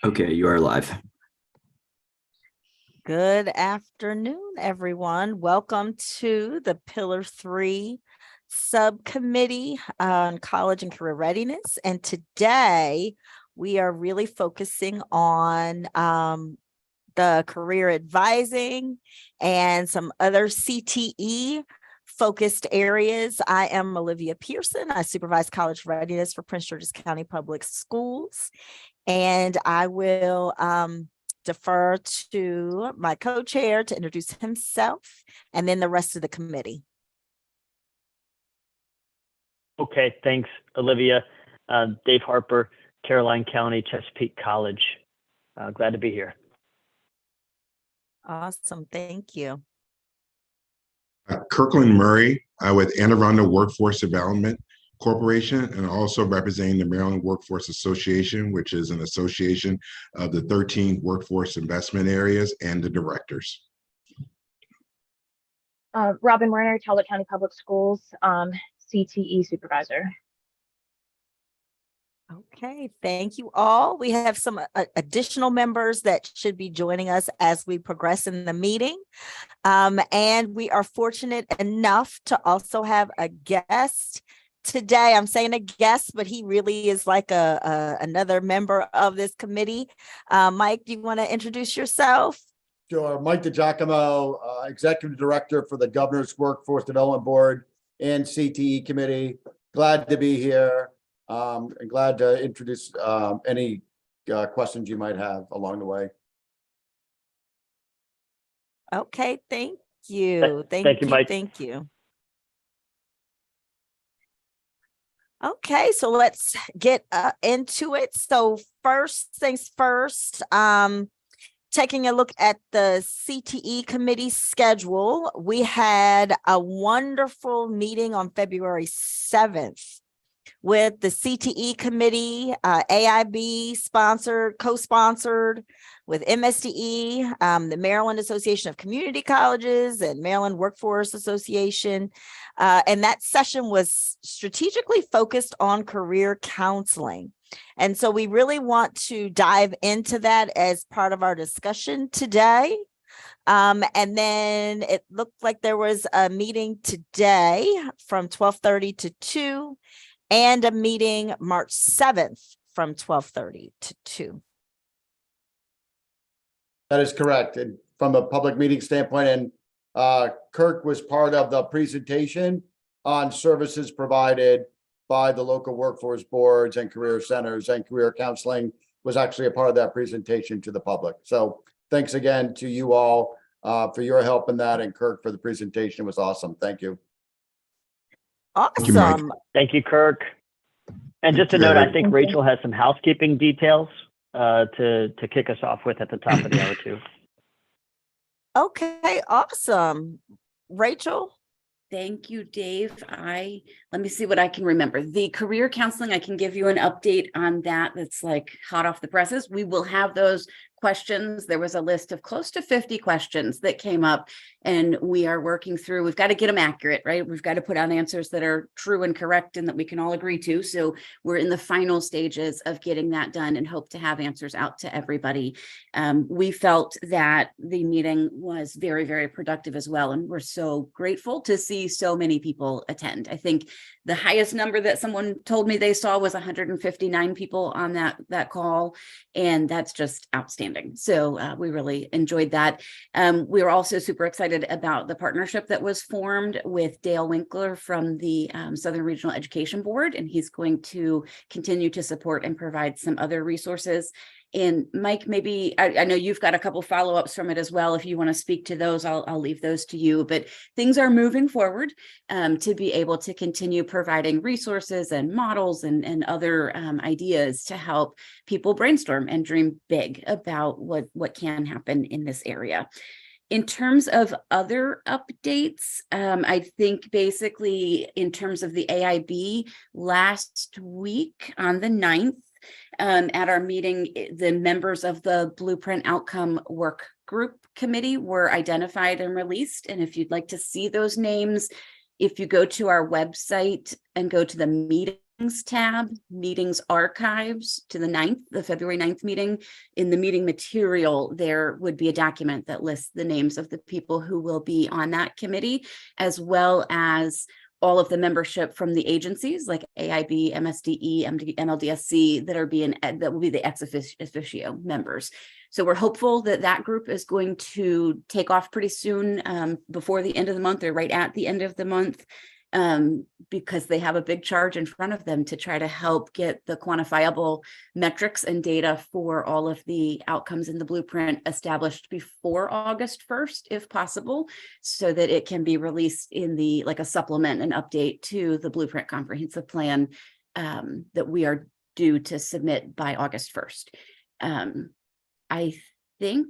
Okay, you are live. Good afternoon, everyone. Welcome to the Pillar 3 Subcommittee on College and Career Readiness. And today we are really focusing on the career advising and some other CTE focused areas. I am Olivia Pearson. I supervise college readiness for Prince George's County Public Schools. And I will defer to my co-chair to introduce himself and then the rest of the committee. Okay, thanks, Olivia. Dave Harper, Caroline County, Chesapeake College. Glad to be here. Awesome, thank you. Kirkland Murray with Anne Arundel Workforce Development Corporation, and also representing the Maryland Workforce Association, which is an association of the 13 workforce investment areas and the directors. Robin Werner, Talbot County Public Schools, CTE supervisor. Okay, thank you all. We have some additional members that should be joining us as we progress in the meeting. And we are fortunate enough to also have a guest today. I'm saying a guest, but he really is like another member of this committee. Mike, do you want to introduce yourself? Sure. Mike DiGiacomo, Executive Director for the Governor's Workforce Development Board and CTE Committee. Glad to be here. And glad to introduce any questions you might have along the way. Okay, thank you. Thank you, Mike. Thank you. Okay, so let's get into it. So first things first, taking a look at the CTE committee schedule, we had a wonderful meeting on February 7th with the CTE committee, AIB sponsored, co-sponsored with MSDE, the Maryland Association of Community Colleges and Maryland Workforce Association. And that session was strategically focused on career counseling. And so we really want to dive into that as part of our discussion today. And then it looked like there was a meeting today from 12:30 to 2 and a meeting March 7th from 12:30 to 2. That is correct. And from a public meeting standpoint, and Kirk was part of the presentation on services provided by the local workforce boards and career centers, and career counseling was actually a part of that presentation to the public. So thanks again to you all for your help in that, and Kirk for the presentation. It was awesome. Thank you. Awesome. Thank you, Kirk. And just a note, I think Rachel has some housekeeping details to kick us off with at the top of the hour too. Okay, awesome. Rachel? Thank you, Dave. Let me see what I can remember. The career counseling, I can give you an update on that. That's like hot off the presses. We will have those questions. There was a list of close to 50 questions that came up, and we are working through. We've got to get them accurate, right? We've got to put out answers that are true and correct and that we can all agree to. So we're in the final stages of getting that done and hope to have answers out to everybody. We felt that the meeting was very, very productive as well. And we're so grateful to see so many people attend. I think the highest number that someone told me they saw was 159 people on that call. And that's just outstanding. So we really enjoyed that. We were also super excited about the partnership that was formed with Dale Winkler from the Southern Regional Education Board, and he's going to continue to support and provide some other resources. And Mike, maybe I know you've got a couple follow-ups from it as well. If you want to speak to those, I'll leave those to you. But things are moving forward to be able to continue providing resources and models and other ideas to help people brainstorm and dream big about what can happen in this area. In terms of other updates, I think basically in terms of the AIB last week on the 9th, at our meeting, the members of the Blueprint Outcome Work Group Committee were identified and released. And if you'd like to see those names, if you go to our website and go to the meeting tab, meetings archives to the 9th, the February 9th meeting. In the meeting material, there would be a document that lists the names of the people who will be on that committee, as well as all of the membership from the agencies like AIB, MSDE, MLDSC that will be the ex officio members. So we're hopeful that that group is going to take off pretty soon, before the end of the month or right at the end of the month, because they have a big charge in front of them to try to help get the quantifiable metrics and data for all of the outcomes in the blueprint established before August 1st, if possible, so that it can be released in like a supplement and update to the blueprint comprehensive plan, that we are due to submit by August 1st. I think,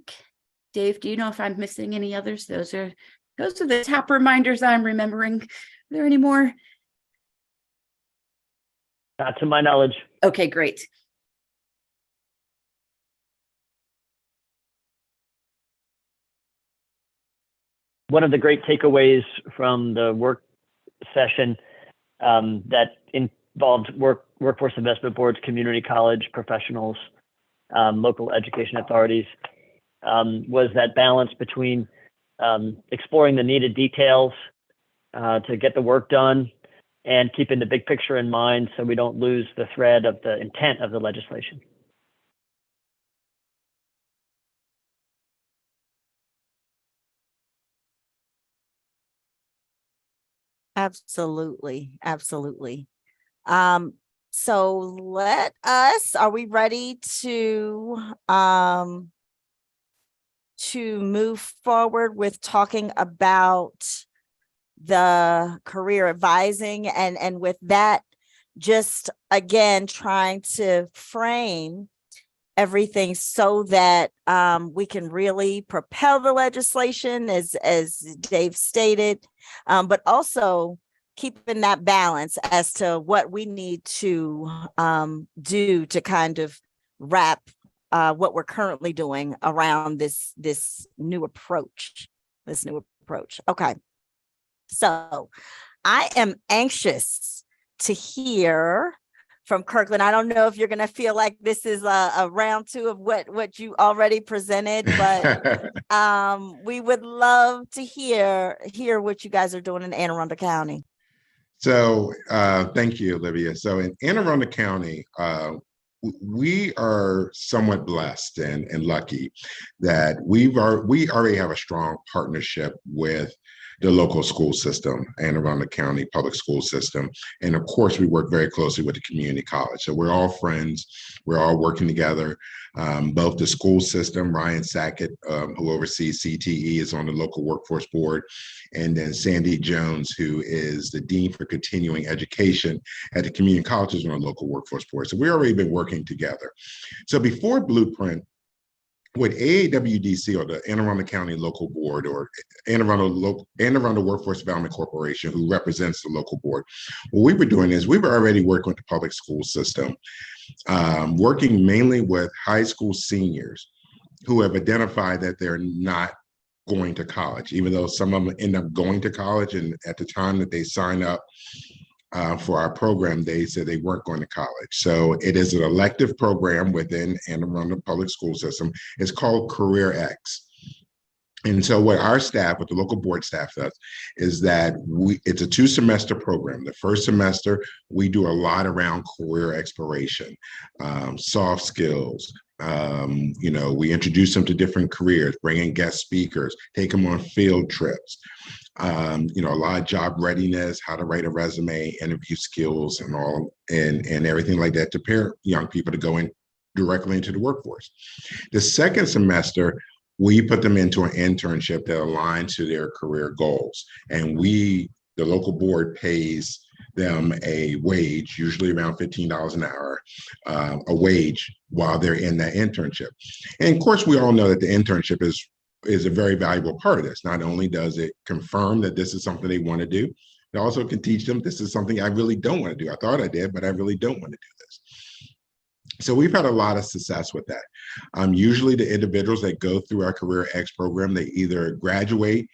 Dave, do you know if I'm missing any others? Those are the top reminders I'm remembering. Are there any more? Not to my knowledge. Okay, great. One of the great takeaways from the work session that involved workforce investment boards, community college professionals, local education authorities, was that balance between exploring the needed details to get the work done and keeping the big picture in mind so we don't lose the thread of the intent of the legislation. Absolutely. Absolutely. So are we ready to move forward with talking about the career advising, and with that, just again, trying to frame everything so that we can really propel the legislation as Dave stated, but also keeping that balance as to what we need to do to kind of wrap what we're currently doing around this new approach. Okay. So I am anxious to hear from Kirkland. I don't know if you're going to feel like this is a round two of what you already presented, but we would love to hear what you guys are doing in Anne Arundel County. So thank you, Olivia. So in Anne Arundel County, we are somewhat blessed and lucky that we already have a strong partnership with the local school system, Anne Arundel County Public School System. And of course, we work very closely with the community college. So we're all friends. We're all working together. Both the school system, Ryan Sackett, who oversees CTE, is on the local workforce board. And then Sandy Jones, who is the Dean for Continuing Education at the community colleges, on the local workforce board. So we've already been working together. So before Blueprint, with AAWDC, or the Anne Arundel County Local Board, or Anne Arundel Workforce Development Corporation, who represents the local board, what we were doing is we were already working with the public school system, working mainly with high school seniors who have identified that they're not going to college, even though some of them end up going to college. And at the time that they sign up for our program, they said they weren't going to college. So it is an elective program within Anne Arundel Public School System. It's called CareerX. And so what our staff, what the local board staff does, is that it's a 2-semester program. The first semester, we do a lot around career exploration, soft skills. We introduce them to different careers, bring in guest speakers, take them on field trips. A lot of job readiness, how to write a resume, interview skills, and all, and everything like that to prepare young people to go in directly into the workforce. The second semester, we put them into an internship that aligns to their career goals. And the local board pays them a wage, usually around $15 an hour, a wage while they're in that internship. And of course, we all know that the internship is a very valuable part of this. Not only does it confirm that this is something they want to do, it also can teach them this is something I really don't want to do. I thought I did, but I really don't want to do this. So we've had a lot of success with that. Usually the individuals that go through our CareerX program, they either graduate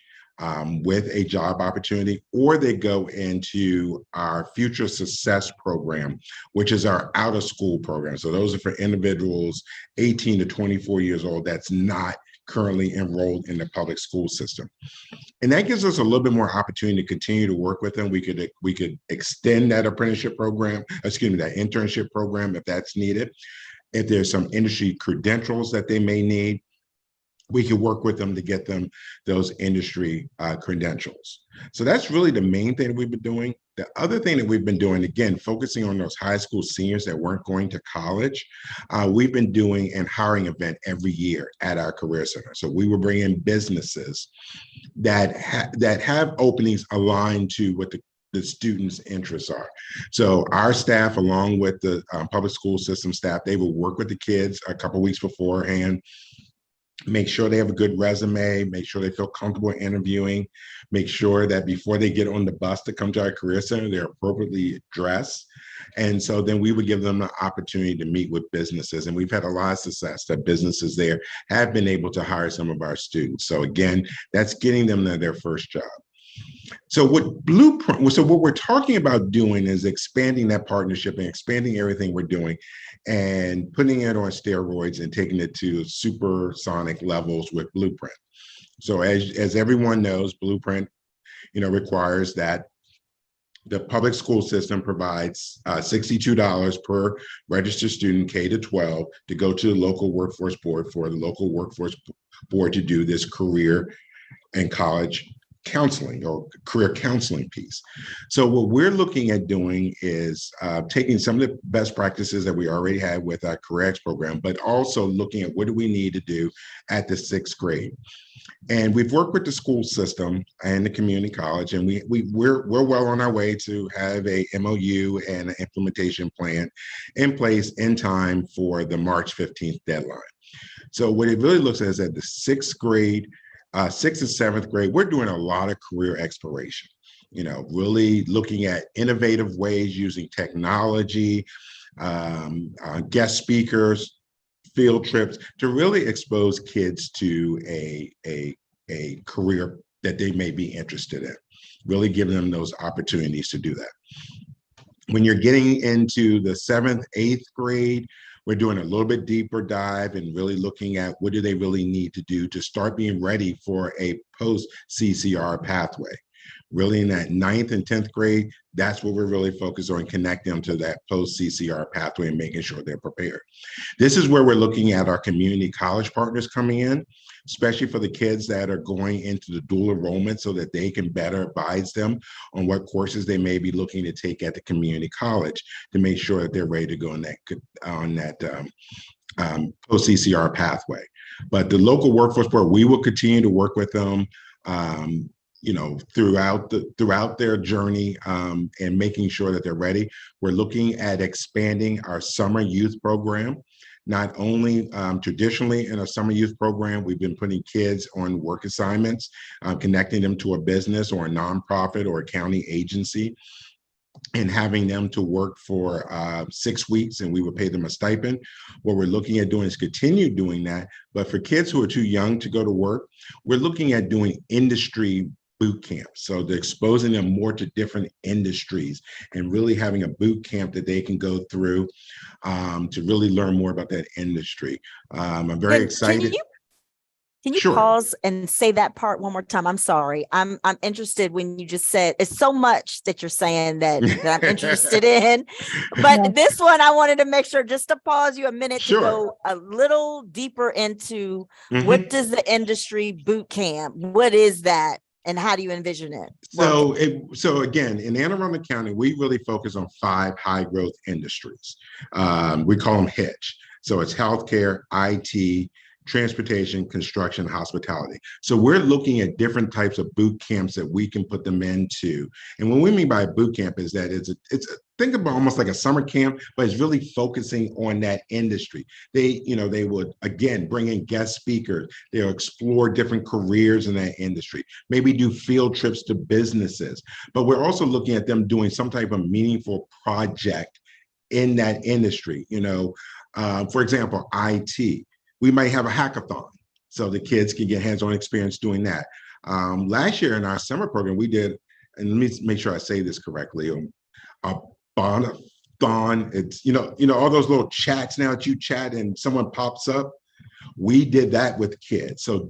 with a job opportunity, or they go into our Future Success program, which is our out of school program. So those are for individuals 18 to 24 years old that's not currently enrolled in the public school system. And that gives us a little bit more opportunity to continue to work with them. We could extend that apprenticeship program, that internship program if that's needed. If there's some industry credentials that they may need, we can work with them to get them those industry credentials. So that's really the main thing that we've been doing. The other thing that we've been doing, again, focusing on those high school seniors that weren't going to college, we've been doing an hiring event every year at our Career Center. So we will bring in businesses that have openings aligned to what the students' interests are. So our staff, along with the public school system staff, they will work with the kids a couple of weeks beforehand, make sure they have a good resume, make sure they feel comfortable interviewing, make sure that before they get on the bus to come to our Career Center, they're appropriately dressed. And so then we would give them the opportunity to meet with businesses. And we've had a lot of success that businesses there have been able to hire some of our students. So again, that's getting them their first job. So what we're talking about doing is expanding that partnership and expanding everything we're doing and putting it on steroids and taking it to supersonic levels with Blueprint. So as everyone knows, Blueprint, requires that the public school system provides $62 per registered student K to 12 to go to the local workforce board for the local workforce board to do this career and college counseling or career counseling piece. So what we're looking at doing is taking some of the best practices that we already have with our CareerX program, but also looking at what do we need to do at the 6th grade. And we've worked with the school system and the community college, and we're well on our way to have a MOU and an implementation plan in place in time for the March 15th deadline. So what it really looks at is at the 6th grade, 6th and 7th grade, we're doing a lot of career exploration, really looking at innovative ways using technology, guest speakers, field trips to really expose kids to a career that they may be interested in, really giving them those opportunities to do that. When you're getting into the 7th, 8th grade, we're doing a little bit deeper dive and really looking at what do they really need to do to start being ready for a post-CCR pathway. Really in that 9th and 10th grade, that's what we're really focused on, connect them to that post-CCR pathway and making sure they're prepared. This is where we're looking at our community college partners coming in, especially for the kids that are going into the dual enrollment so that they can better advise them on what courses they may be looking to take at the community college to make sure that they're ready to go on that post-CCR pathway. But the local workforce board, we will continue to work with them throughout their journey and making sure that they're ready. We're looking at expanding our summer youth program. Not only traditionally in a summer youth program, we've been putting kids on work assignments, connecting them to a business or a nonprofit or a county agency, and having them to work for 6 weeks, and we would pay them a stipend. What we're looking at doing is continue doing that. But for kids who are too young to go to work, we're looking at doing industry boot camp. So they're exposing them more to different industries and really having a boot camp that they can go through to really learn more about that industry. I'm very excited. Can you Sure. pause and say that part one more time? I'm sorry. I'm interested when you just said it's so much that you're saying that I'm interested in. But this one, I wanted to make sure just to pause you a minute Sure. to go a little deeper into Mhm. what does the industry boot camp? What is that? And how do you envision it? So again, in Anne Arundel County, we really focus on 5 high growth industries. We call them HITCH. So it's healthcare, IT, transportation, construction, hospitality. So we're looking at different types of boot camps that we can put them into. And what we mean by boot camp is that think about almost like a summer camp, but it's really focusing on that industry. They would again bring in guest speakers. They'll explore different careers in that industry, maybe do field trips to businesses. But we're also looking at them doing some type of meaningful project in that industry. For example, IT. We might have a hackathon so the kids can get hands-on experience doing that. Last year in our summer program, we did, and let me make sure I say this correctly, a thon. It's, all those little chats now that you chat and someone pops up. We did that with kids. So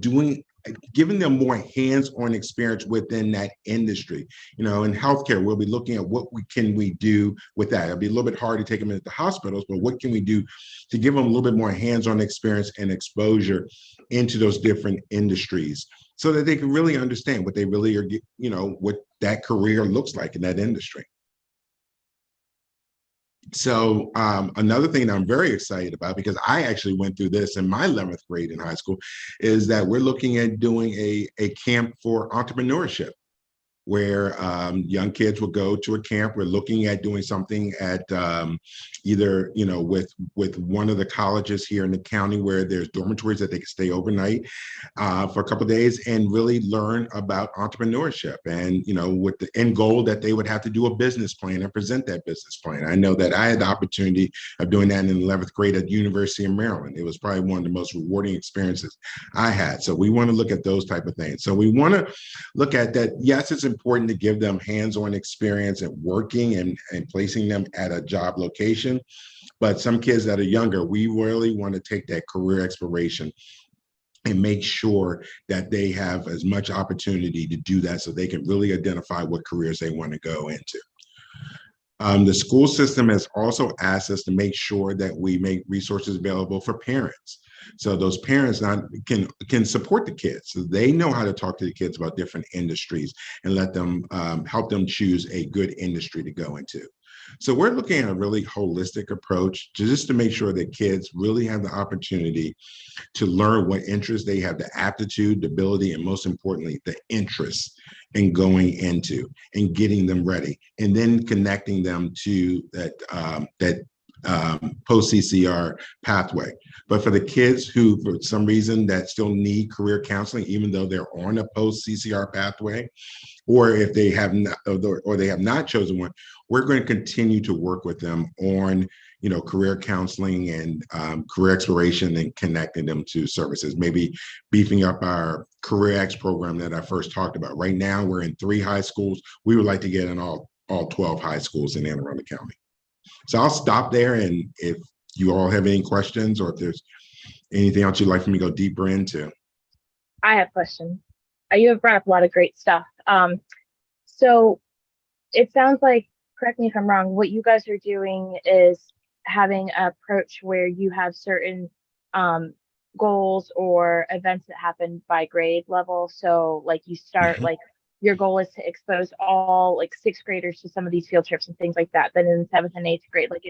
giving them more hands-on experience within that industry. In healthcare, we'll be looking at what can we do with that. It'll be a little bit hard to take them into the hospitals, but what can we do to give them a little bit more hands-on experience and exposure into those different industries so that they can really understand what they really are, what that career looks like in that industry. So another thing that I'm very excited about, because I actually went through this in my 11th grade in high school, is that we're looking at doing a camp for entrepreneurship, where young kids will go to a camp. We're looking at doing something at either, with one of the colleges here in the county where there's dormitories that they can stay overnight for a couple of days and really learn about entrepreneurship, and, with the end goal that they would have to do a business plan and present that business plan. I know that I had the opportunity of doing that in 11th grade at the University of Maryland. It was probably one of the most rewarding experiences I had. So we want to look at those type of things. So we want to look at that. Yes, it's important to give them hands-on experience at working and placing them at a job location. But some kids that are younger, we really want to take that career exploration and make sure that they have as much opportunity to do that so they can really identify what careers they want to go into. The school system has also asked us to make sure that we make resources available for parents. So those parents can support the kids. So they know how to talk to the kids about different industries and let them help them choose a good industry to go into. So we're looking at a really holistic approach just to make sure that kids really have the opportunity to learn what interests they have, the aptitude, the ability, and most importantly, the interest in going into and getting them ready, and then connecting them to that post-CCR pathway. But for the kids who, for some reason, that still need career counseling, even though they're on a post-CCR pathway, or if they have not, or they have not chosen one, we're going to continue to work with them on, career counseling and career exploration and connecting them to services, maybe beefing up our Career X program that I first talked about. Right now, we're in 3 high schools. We would like to get in all 12 high schools in Anne Arundel County. So I'll stop there, and if you all have any questions or if there's anything else you'd like for me to go deeper into. I have questions. You have brought up a lot of great stuff. So it sounds like, correct me if I'm wrong, what you guys are doing is having an approach where you have certain goals or events that happen by grade level. So like you start, like your goal is to expose all like 6th graders to some of these field trips and things like that. Then in 7th and 8th grade, like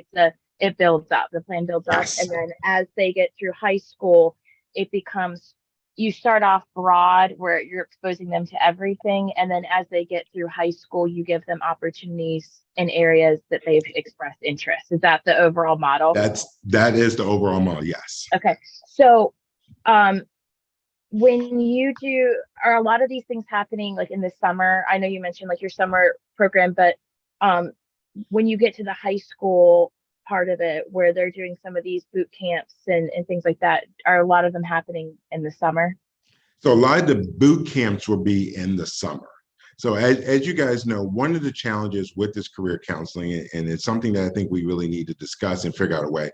it builds up, the plan builds up. Yes. And then as they get through high school, it becomes, you start off broad where you're exposing them to everything. And then as they get through high school, you give them opportunities in areas that they've expressed interest. Is that the overall model? That is the overall model, yes. Okay. So when you do, are a lot of these things happening like in the summer? I know you mentioned like your summer program, but when you get to the high school part of it where they're doing some of these boot camps and things like that, are a lot of them happening in the summer? So a lot of the boot camps will be in the summer. So as you guys know, one of the challenges with this career counseling, and it's something that I think we really need to discuss and figure out a way,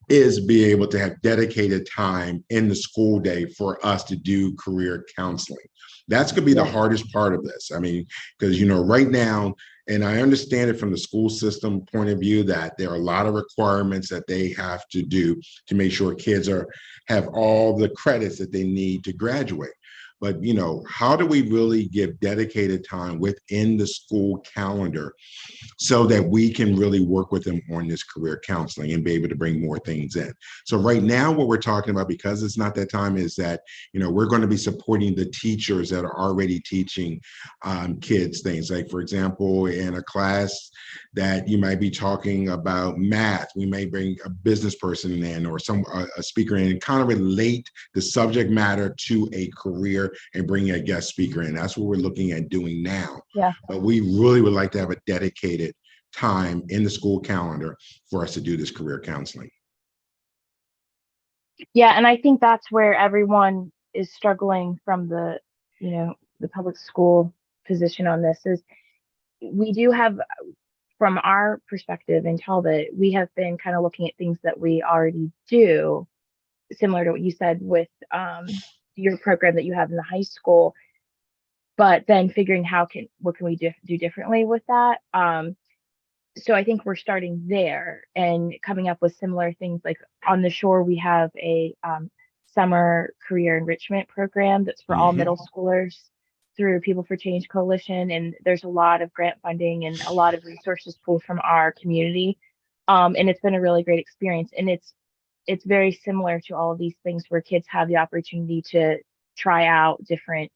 is be able to have dedicated time in the school day for us to do career counseling. That's going to be the hardest part of this. I mean, because, right now, and I understand it from the school system point of view that there are a lot of requirements that they have to do to make sure kids have all the credits that they need to graduate. But, how do we really give dedicated time within the school calendar so that we can really work with them on this career counseling and be able to bring more things in? So right now, what we're talking about, because it's not that time, is that, we're going to be supporting the teachers that are already teaching kids things. Like, for example, in a class that you might be talking about math, we may bring a business person in or a speaker in and kind of relate the subject matter to a career and bring a guest speaker in. That's what we're looking at doing now. Yeah. But we really would like to have a dedicated time in the school calendar for us to do this career counseling. Yeah, and I think that's where everyone is struggling from the, the public school position on this is we do have, from our perspective in Talbot, we have been kind of looking at things that we already do, similar to what you said with your program that you have in the high school, but then figuring what can we do differently with that. So I think we're starting there and coming up with similar things. Like on the shore, we have a summer career enrichment program that's for all middle schoolers through People for Change Coalition. And there's a lot of grant funding and a lot of resources pulled from our community. And it's been a really great experience. And it's very similar to all of these things where kids have the opportunity to try out different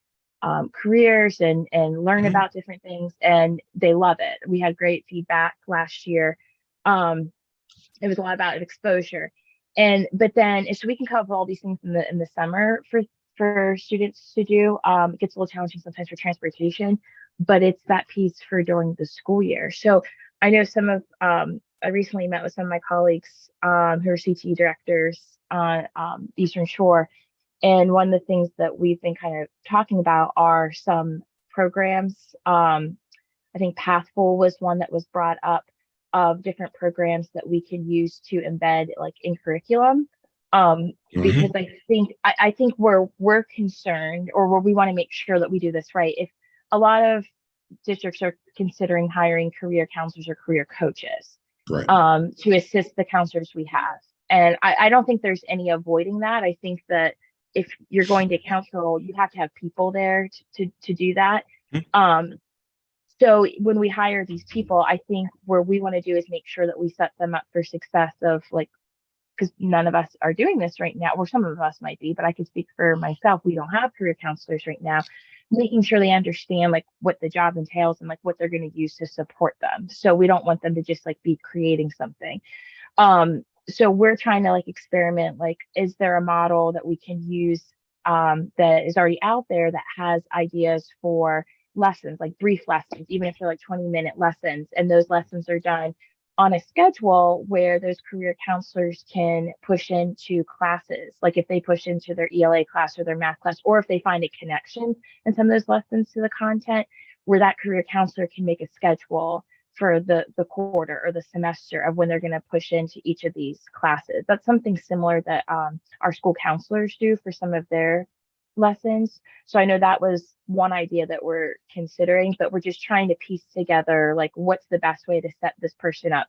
careers and learn about different things, and they love it. We had great feedback last year. It was a lot about exposure, but then so we can cover all these things in the summer for students to do. It gets a little challenging sometimes for transportation, but it's that piece for during the school year. So I know I recently met with some of my colleagues who are CTE directors on Eastern Shore. And one of the things that we've been kind of talking about are some programs. I think Pathful was one that was brought up, of different programs that we can use to embed like in curriculum. Because I think where we're concerned, or where we want to make sure that we do this right, if a lot of districts are considering hiring career counselors or career coaches, Right. To assist the counselors we have. And I don't think there's any avoiding that. I think that if you're going to counsel, you have to have people there to do that. So when we hire these people, I think where we want to do is make sure that we set them up for success of like, because none of us are doing this right now, or some of us might be, but I can speak for myself. We don't have career counselors right now, making sure they understand like what the job entails and like what they're going to use to support them. So we don't want them to just like be creating something. So we're trying to like experiment, like, is there a model that we can use that is already out there that has ideas for lessons, like brief lessons, even if they're like 20-minute lessons, and those lessons are done on a schedule where those career counselors can push into classes, like if they push into their ELA class or their math class, or if they find a connection in some of those lessons to the content, where that career counselor can make a schedule for the quarter or the semester of when they're going to push into each of these classes. That's something similar that our school counselors do for some of their lessons. So I know that was one idea that we're considering, but we're just trying to piece together like what's the best way to set this person up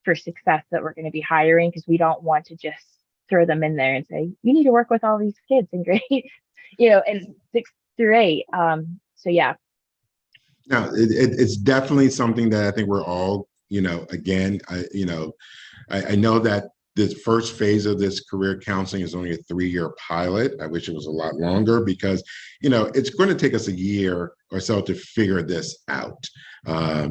for success that we're going to be hiring, because we don't want to just throw them in there and say, you need to work with all these kids in grade, and 6 through 8. So yeah. No, it's definitely something that I think we're all, again, I know that this first phase of this career counseling is only a 3-year pilot. I wish it was a lot longer because, it's going to take us a year or so to figure this out. We're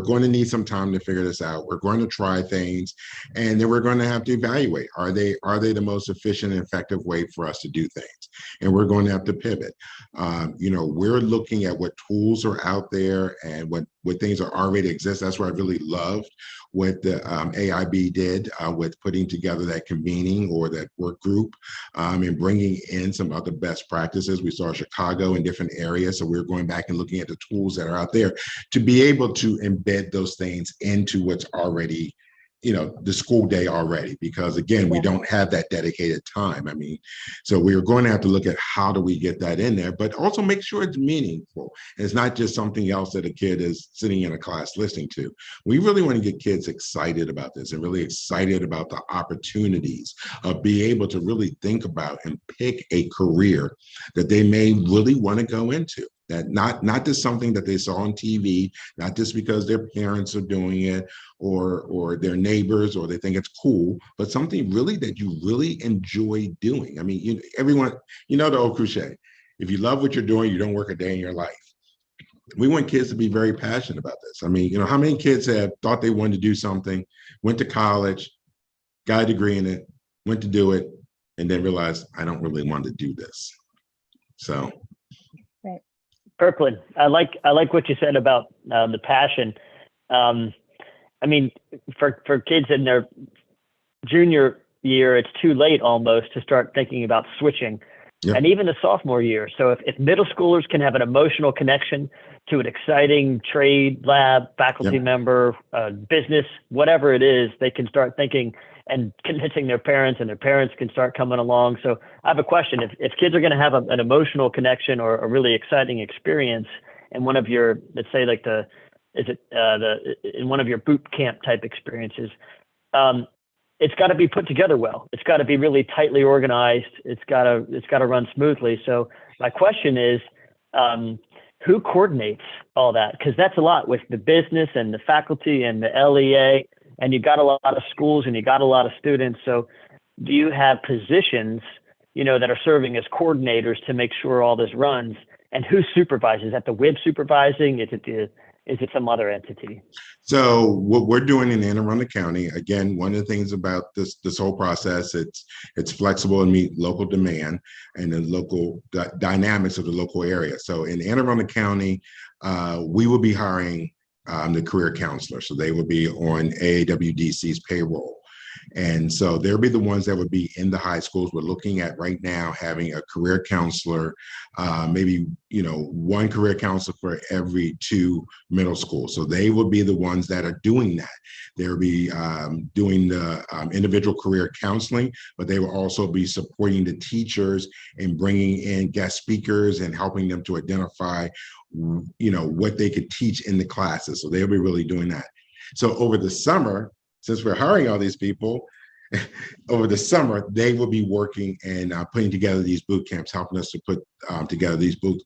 going to need some time to figure this out. We're going to try things, and then we're going to have to evaluate, are they the most efficient and effective way for us to do things? And we're going to have to pivot. We're looking at what tools are out there and what things are already exist. That's what I really loved what the AIB did with putting together that convening or that work group and bringing in some other best practices. We saw Chicago in different areas. So we're going back and looking at the tools that are out there to be able to embed those things into what's already, the school day already, because again, we don't have that dedicated time. I mean, so we're going to have to look at how do we get that in there, but also make sure it's meaningful. And it's not just something else that a kid is sitting in a class listening to. We really want to get kids excited about this and really excited about the opportunities of being able to really think about and pick a career that they may really want to go into. That not just something that they saw on TV, not just because their parents are doing it or their neighbors or they think it's cool, but something really that you really enjoy doing. I mean, everyone, the old cliche, if you love what you're doing, you don't work a day in your life. We want kids to be very passionate about this. I mean, how many kids have thought they wanted to do something, went to college, got a degree in it, went to do it, and then realized, I don't really want to do this. So. Kirkland, I like what you said about the passion. I mean, for kids in their junior year, it's too late almost to start thinking about switching. Yep. and even the sophomore year. So if middle schoolers can have an emotional connection to an exciting trade lab, faculty Yep. member, business, whatever it is, they can start thinking and convincing their parents, and their parents can start coming along. So I have a question. If kids are going to have an emotional connection or a really exciting experience in one of your, let's say like in one of your boot camp type experiences, it's got to be put together well. It's got to be really tightly organized. It's got to run smoothly. So my question is, who coordinates all that? Because that's a lot with the business and the faculty and the LEA, and you've got a lot of schools and you got a lot of students. So do you have positions, that are serving as coordinators to make sure all this runs? And who supervises? Is that the WIB supervising? Is it some other entity? So what we're doing in Anne Arundel County, again, one of the things about this whole process, it's flexible and meet local demand and the local dynamics of the local area. So in Anne Arundel County, we will be hiring the career counselor. So they will be on AAWDC's payroll. And so they'll be the ones that would be in the high schools. We're looking at right now having a career counselor, maybe, one career counselor for every 2 middle schools. So they will be the ones that are doing that. They'll be doing the individual career counseling, but they will also be supporting the teachers and bringing in guest speakers and helping them to identify, what they could teach in the classes. So they'll be really doing that. So over the summer, since we're hiring all these people, over the summer, they will be working and putting together these boot camps, helping us to put together these boot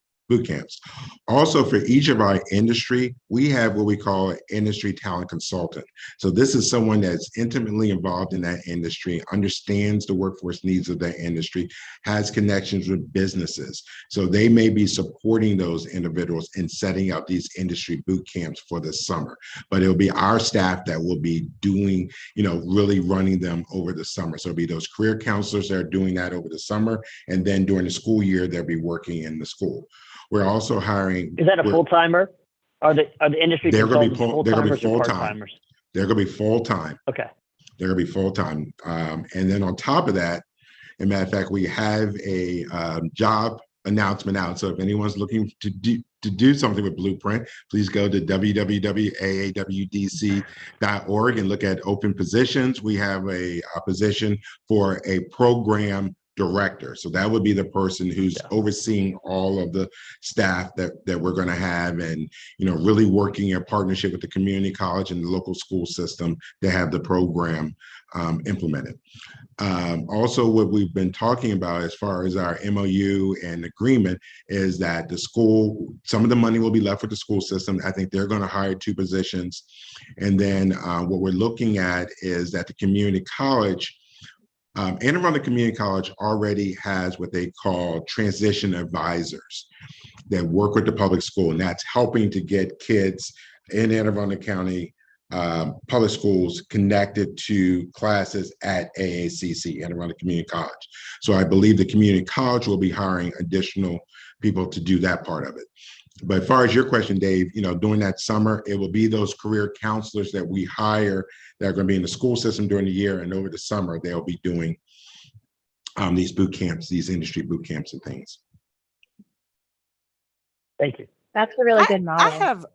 camps. Also, for each of our industry, we have what we call an industry talent consultant. So this is someone that's intimately involved in that industry, understands the workforce needs of that industry, has connections with businesses. So they may be supporting those individuals in setting up these industry boot camps for the summer. But it'll be our staff that will be doing, really running them over the summer. So it'll be those career counselors that are doing that over the summer. And then during the school year, they'll be working in the school. We're also hiring. Is that a full timer? Are the industry consultants full timers or part timers? They're going to be full time. Okay. They're going to be full time. And then on top of that, as a matter of fact, we have a job announcement out. So if anyone's looking to do something with Blueprint, please go to www.aawdc.org and look at open positions. We have a position for a program director. So that would be the person who's overseeing all of the staff that we're going to have, and really working in partnership with the community college and the local school system to have the program implemented. Also, what we've been talking about as far as our MOU and agreement is that the school, some of the money will be left with the school system. I think they're going to hire 2 positions. And then what we're looking at is that the community college, Anne Arundel Community College already has what they call transition advisors that work with the public school, and that's helping to get kids in Anne Arundel County public schools connected to classes at AACC, Anne Arundel Community College. So I believe the community college will be hiring additional people to do that part of it. But as far as your question, Dave, during that summer, it will be those career counselors that we hire that are going to be in the school system during the year, and over the summer, they'll be doing these boot camps, these industry boot camps and things. Thank you. That's a really good model.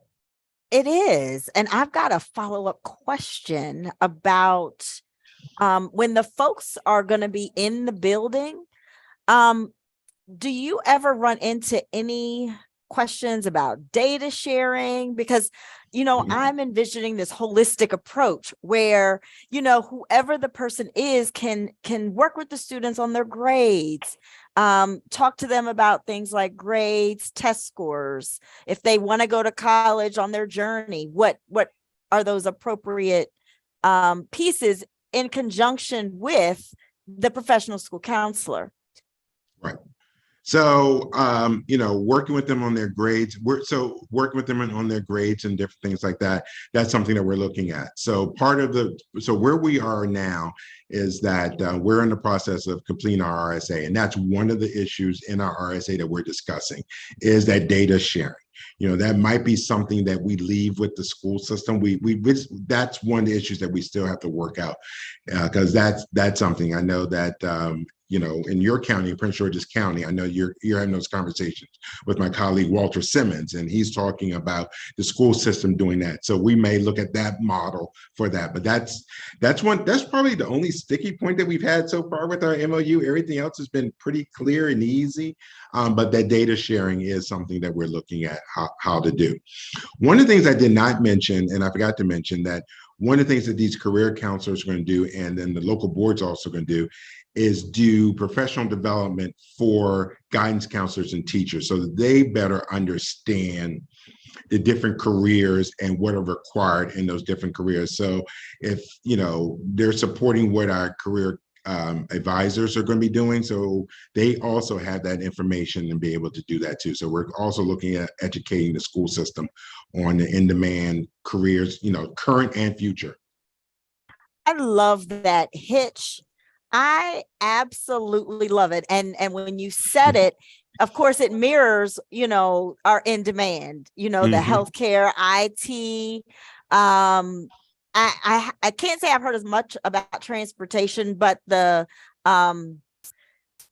It is. And I've got a follow-up question about when the folks are going to be in the building. Do you ever run into any questions about data sharing? Because, I'm envisioning this holistic approach where, whoever the person is can work with the students on their grades, talk to them about things like grades, test scores, if they want to go to college on their journey, what are those appropriate pieces in conjunction with the professional school counselor? Right. So, working with them on their grades, working with them on their grades and different things like that, that's something that we're looking at. So where we are now is that we're in the process of completing our RSA. And that's one of the issues in our RSA that we're discussing is that data sharing. That might be something that we leave with the school system. That's one of the issues that we still have to work out, because that's something I know that in your county, Prince George's County, I know you're having those conversations with my colleague Walter Simmons, and he's talking about the school system doing that. So we may look at that model for that. But that's probably the only sticky point that we've had so far with our MOU. Everything else has been pretty clear and easy. But that data sharing is something that we're looking at how to do. One of the things I did not mention, and I forgot to mention, that one of the things that these career counselors are going to do, and then the local board's also going to do, is do professional development for guidance counselors and teachers so that they better understand the different careers and what are required in those different careers. So if, they're supporting what our career advisors are going to be doing, so they also have that information and be able to do that too. So we're also looking at educating the school system on the in-demand careers, current and future. I love that, Hitch. I absolutely love it. And when you said it, of course, it mirrors, our in demand, the healthcare, IT. I can't say I've heard as much about transportation, but it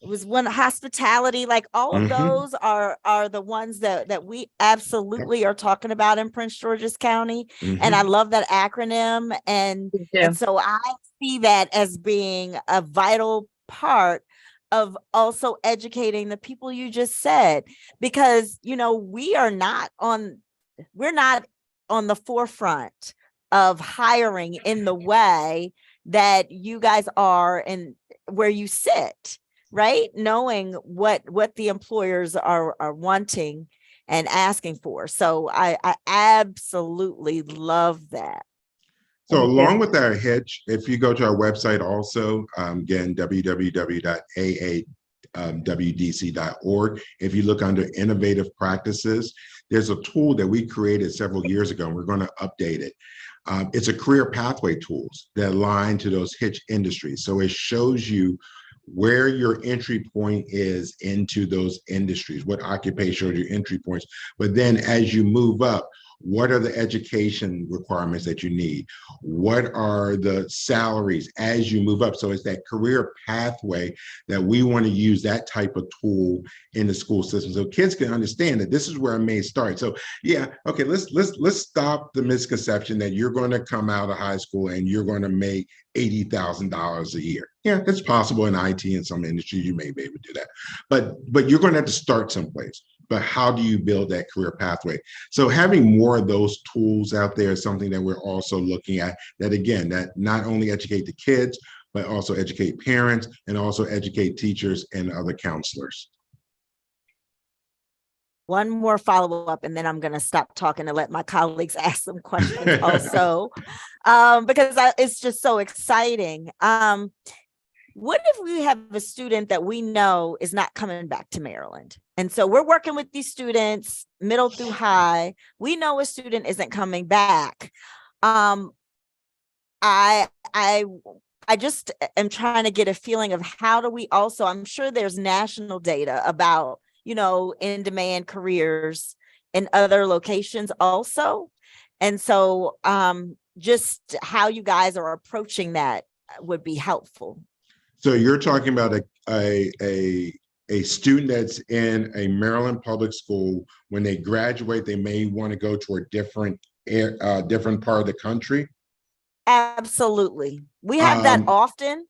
was one hospitality, like all of those are the ones that we absolutely are talking about in Prince George's County. And I love that acronym. And so I see that as being a vital part of also educating the people you just said, because, we're not on the forefront of hiring in the way that you guys are and where you sit. Right? Knowing what the employers are wanting and asking for. So I absolutely love that. So along with our Hitch, if you go to our website also, again, www.aawdc.org, if you look under innovative practices, there's a tool that we created several years ago, and we're going to update it. It's a career pathway tools that align to those Hitch industries. So it shows you where your entry point is into those industries, what occupation are your entry points. But then as you move up, what are the education requirements that you need? What are the salaries as you move up? So it's that career pathway that we want to use, that type of tool in the school system, so kids can understand that this is where I may start. So yeah, okay, let's stop the misconception that you're going to come out of high school and you're going to make $80,000 a year. Yeah, it's possible in IT and some industries you may be able to do that, but you're going to have to start someplace. But how do you build that career pathway? So having more of those tools out there is something that we're also looking at, that again, that not only educate the kids, but also educate parents and also educate teachers and other counselors. One more follow-up, and then I'm going to stop talking and let my colleagues ask some questions also, because it's just so exciting. What if we have a student that we know is not coming back to Maryland? And so we're working with these students, middle through high. We know a student isn't coming back. I just am trying to get a feeling of how do we also, I'm sure there's national data about, in-demand careers in other locations also. And so just how you guys are approaching that would be helpful. So you're talking about a student that's in a Maryland public school. When they graduate, they may want to go to a different part of the country. Absolutely, we have that often.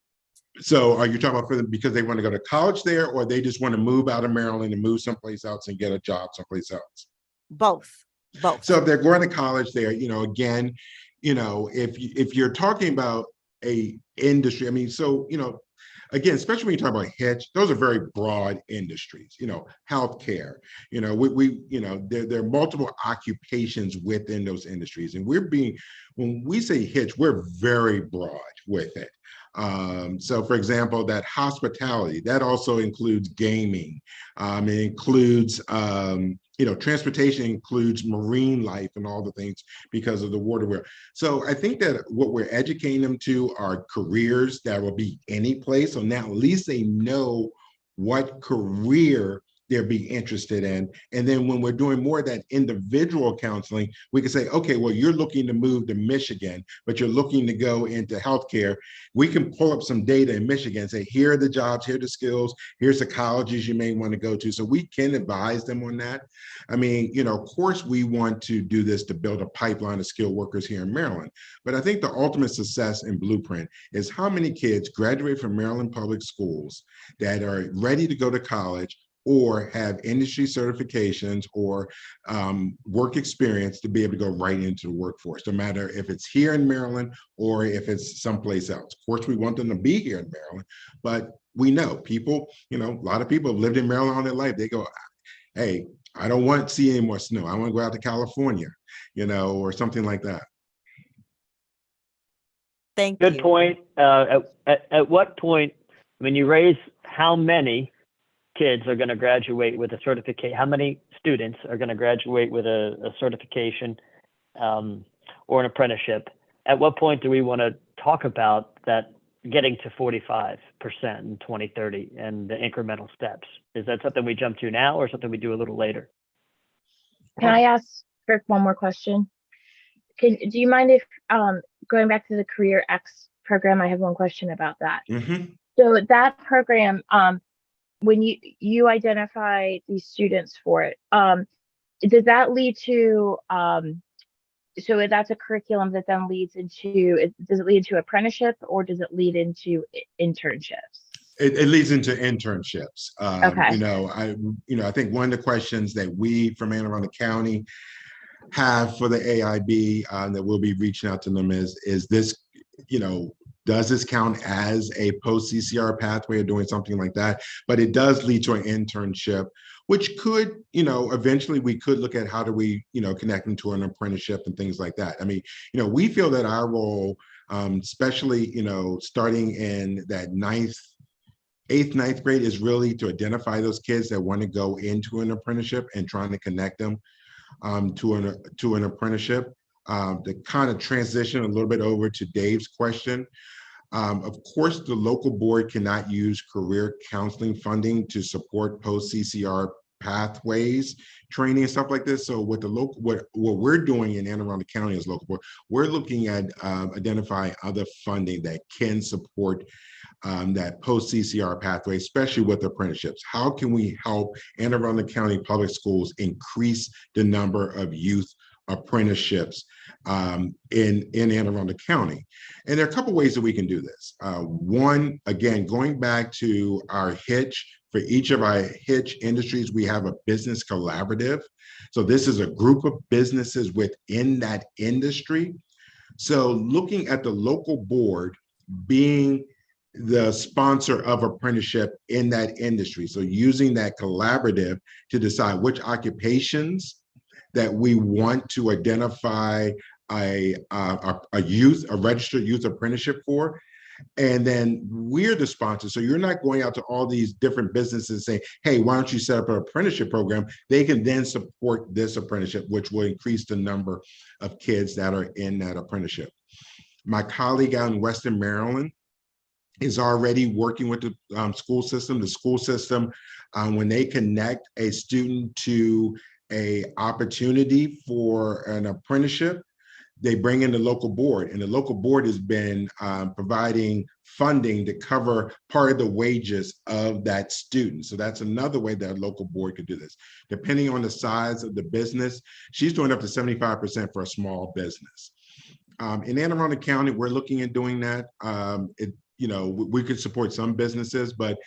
So are you talking about because they want to go to college there, or they just want to move out of Maryland and move someplace else and get a job someplace else? Both. So if they're going to college there, again, if you're talking about a industry, I mean, so again, especially when you talk about Hitch, those are very broad industries, healthcare, there are multiple occupations within those industries. And when we say Hitch, we're very broad with it. So for example, that hospitality, that also includes gaming. It includes, transportation includes marine life and all the things because of the waterway. So I think that what we're educating them to are careers that will be any place. So now at least they know what career they're being interested in. And then when we're doing more of that individual counseling, we can say, okay, well, you're looking to move to Michigan, but you're looking to go into healthcare. We can pull up some data in Michigan and say, here are the jobs, here are the skills, here's the colleges you may want to go to. So we can advise them on that. I mean, you know, of course, we want to do this to build a pipeline of skilled workers here in Maryland. But I think the ultimate success in Blueprint is how many kids graduate from Maryland public schools that are ready to go to college or have industry certifications or work experience to be able to go right into the workforce, no matter if it's here in Maryland or if it's someplace else. Of course, we want them to be here in Maryland, but we know people, you know, a lot of people have lived in Maryland all their life. They go, hey, I don't want to see any more snow. I want to go out to California, you know, or something like that. Thank you. Good point. At what point, when you raise how many kids are going to graduate with a certificate, how many students are going to graduate with a certification or an apprenticeship, at what point do we want to talk about that getting to 45% in 2030 and the incremental steps? Is that something we jump to now or something we do a little later? Can I ask Rick one more question? Do you mind if going back to the Career X program, I have one question about that. Mm-hmm. So that program, when you identify these students for it, does that lead to so that's a curriculum that then leads into, does it lead into apprenticeship or does it lead into internships? It leads into internships. Okay. I think one of the questions that we from Anne Arundel County have for the AIB that we'll be reaching out to them is this, you know, does this count as a post-CCR pathway or doing something like that? But it does lead to an internship, which could, you know, eventually we could look at how do we, you know, connect them to an apprenticeship and things like that. I mean, you know, we feel that our role, especially, you know, starting in that 8th, 9th grade is really to identify those kids that want to go into an apprenticeship and trying to connect them to an apprenticeship. To kind of transition a little bit over to Dave's question. Of course, the local board cannot use career counseling funding to support post-CCR pathways, training and stuff like this. So what we're doing in Anne Arundel County as local board, we're looking at identifying other funding that can support that post-CCR pathway, especially with apprenticeships. How can we help Anne Arundel County Public Schools increase the number of youth apprenticeships in Anne Arundel County? And there are a couple ways that we can do this. One, again, going back to our Hitch, for each of our Hitch industries, we have a business collaborative. So this is a group of businesses within that industry. So looking at the local board being the sponsor of apprenticeship in that industry. So using that collaborative to decide which occupations that we want to identify a registered youth apprenticeship for. And then we're the sponsor. So you're not going out to all these different businesses saying, hey, why don't you set up an apprenticeship program? They can then support this apprenticeship, which will increase the number of kids that are in that apprenticeship. My colleague out in Western Maryland is already working with the school system. The school system, when they connect a student to a opportunity for an apprenticeship, they bring in the local board, and the local board has been providing funding to cover part of the wages of that student. So that's another way that a local board could do this. Depending on the size of the business, she's doing up to 75% for a small business. In Anne Arundel County, we're looking at doing that. We could support some businesses, but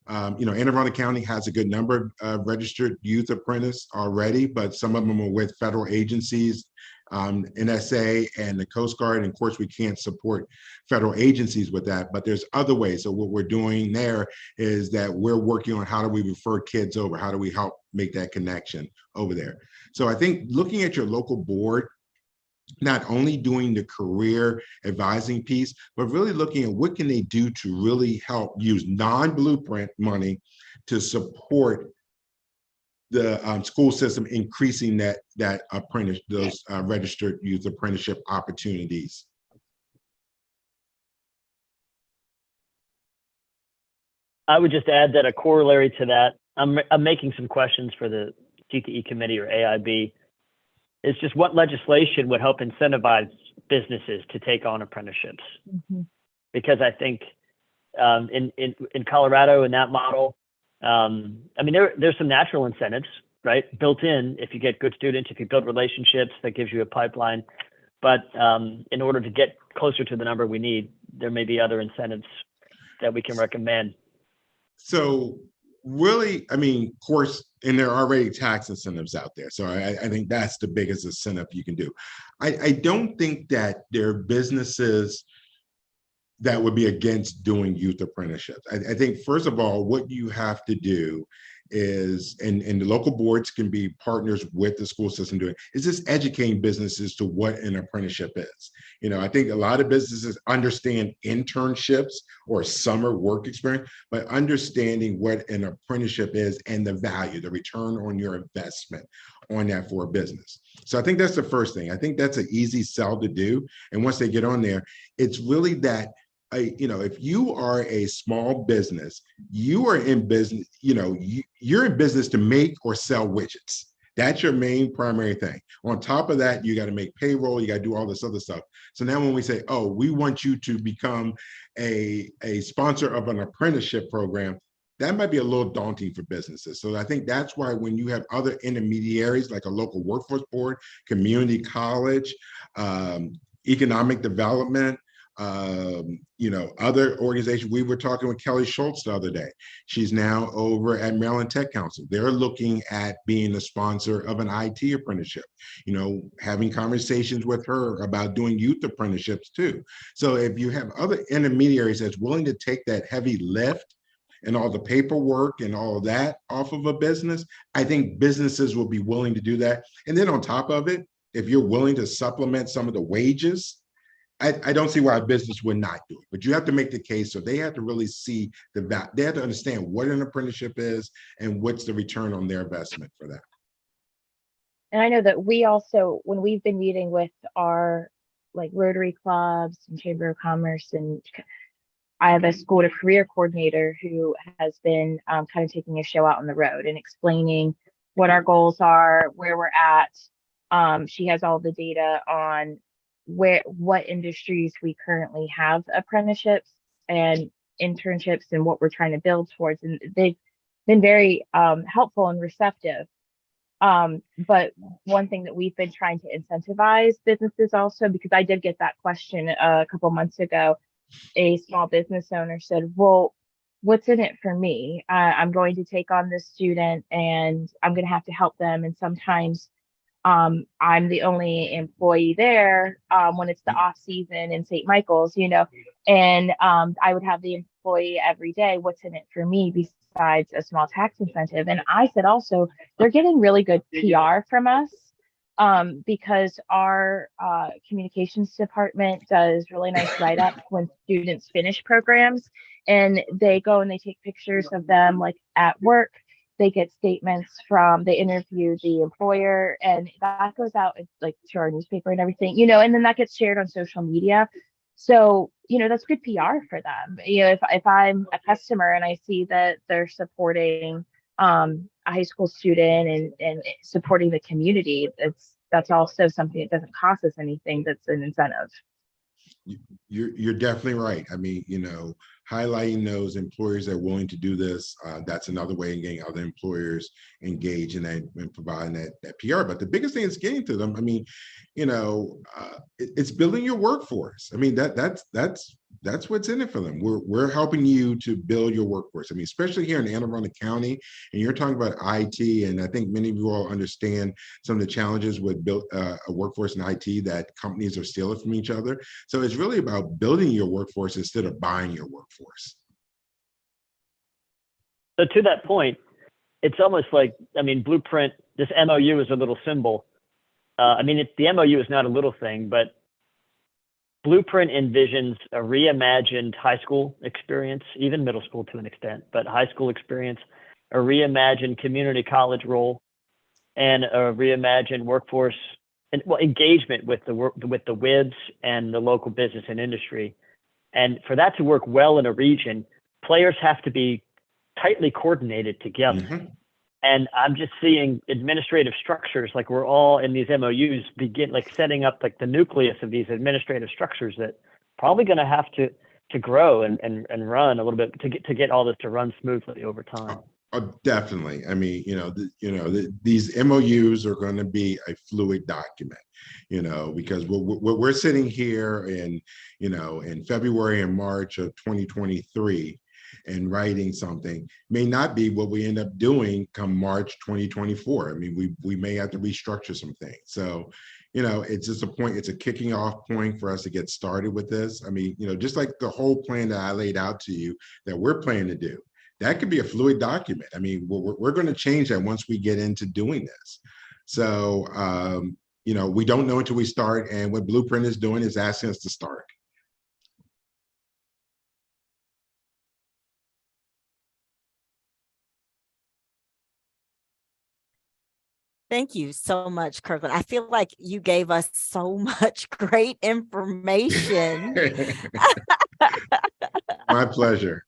Anne Arundel County has a good number of registered youth apprentices already, but some of them are with federal agencies, NSA and the Coast Guard. And of course, we can't support federal agencies with that, but there's other ways. So what we're doing there is that we're working on how do we refer kids over? How do we help make that connection over there? So I think looking at your local board, not only doing the career advising piece, but really looking at what can they do to really help use non-blueprint money to support the school system, increasing that apprentice, those registered youth apprenticeship opportunities. I would just add that a corollary to that, I'm making some questions for the CTE committee or AIB. It's just what legislation would help incentivize businesses to take on apprenticeships? Because I think in Colorado, in that model, I mean, there's some natural incentives, right? Built in, if you get good students, if you build relationships, that gives you a pipeline. But in order to get closer to the number we need, there may be other incentives that we can recommend. So really, I mean, of course, and there are already tax incentives out there. So I think that's the biggest incentive you can do. I don't think that there are businesses that would be against doing youth apprenticeships. I think, first of all, what you have to do is, and the local boards can be partners with the school system doing, is just educating businesses to what an apprenticeship is. You know, I think a lot of businesses understand internships or summer work experience, but understanding what an apprenticeship is and the value, the return on your investment on that for a business. So I think that's the first thing. I think that's an easy sell to do. And once they get on there, it's really that, you know, if you are a small business, you are in business, you know, you're in business to make or sell widgets. That's your main primary thing. On top of that, you got to make payroll, you got to do all this other stuff. So now when we say, oh, we want you to become a sponsor of an apprenticeship program, that might be a little daunting for businesses. So I think that's why when you have other intermediaries like a local workforce board, community college, economic development, you know, other organizations. We were talking with Kelly Schultz the other day. She's now over at Maryland Tech Council. They're looking at being a sponsor of an IT apprenticeship, you know, having conversations with her about doing youth apprenticeships too. So if you have other intermediaries that's willing to take that heavy lift and all the paperwork and all of that off of a business, I think businesses will be willing to do that. And then on top of it, if you're willing to supplement some of the wages, I don't see why a business would not do it, but you have to make the case. So they have to really see the value. They have to understand what an apprenticeship is and what's the return on their investment for that. And I know that we also, when we've been meeting with our like Rotary clubs and Chamber of Commerce, and I have a school to career coordinator who has been kind of taking a show out on the road and explaining what our goals are, where we're at. She has all the data on what industries we currently have apprenticeships and internships and what we're trying to build towards, and they've been very helpful and receptive. But one thing that we've been trying to incentivize businesses also, because I did get that question a couple months ago, a small business owner said, well, what's in it for me? I'm going to take on this student and I'm going to have to help them, and sometimes I'm the only employee there when it's the off season in St. Michael's, you know, and I would have the employee every day. What's in it for me besides a small tax incentive? And I said also, they're getting really good PR from us because our communications department does really nice write-up when students finish programs, and they go and they take pictures of them like at work. They get statements they interview the employer, and that goes out like to our newspaper and everything, you know, and then that gets shared on social media. So, you know, that's good PR for them. You know, if I'm a customer and I see that they're supporting a high school student and supporting the community, that's also something that doesn't cost us anything. That's an incentive. You're definitely right. I mean, you know, highlighting those employers that are willing to do this, that's another way of getting other employers engaged in that and providing that PR. But the biggest thing is getting to them. I mean, you know, it's building your workforce. I mean, that's what's in it for them. We're helping you to build your workforce. I mean, especially here in Anne Arundel County, and you're talking about IT, and I think many of you all understand some of the challenges with a workforce in IT that companies are stealing from each other. So it's really about building your workforce instead of buying your workforce. So to that point, it's almost like, I mean, Blueprint, this MOU is a little symbol. I mean, the MOU is not a little thing, but Blueprint envisions a reimagined high school experience, even middle school to an extent, but high school experience, a reimagined community college role, and a reimagined workforce and engagement with the WIBs and the local business and industry. And for that to work well in a region, players have to be tightly coordinated together. Mhm. And I'm just seeing administrative structures, like we're all in these MOUs begin like setting up like the nucleus of these administrative structures that probably going to have to grow and run a little bit to get all this to run smoothly over time. Oh, definitely. I mean, these MOUs are going to be a fluid document, because we're sitting here in February and March of 2023 and writing something may not be what we end up doing come March 2024. I mean, we may have to restructure some things. So, it's just it's a kicking off point for us to get started with this. I mean, just like the whole plan that I laid out to you that we're planning to do, that could be a fluid document. I mean, we're going to change that once we get into doing this. So, we don't know until we start. And what Blueprint is doing is asking us to start. Thank you so much, Kirkland. I feel like you gave us so much great information. My pleasure.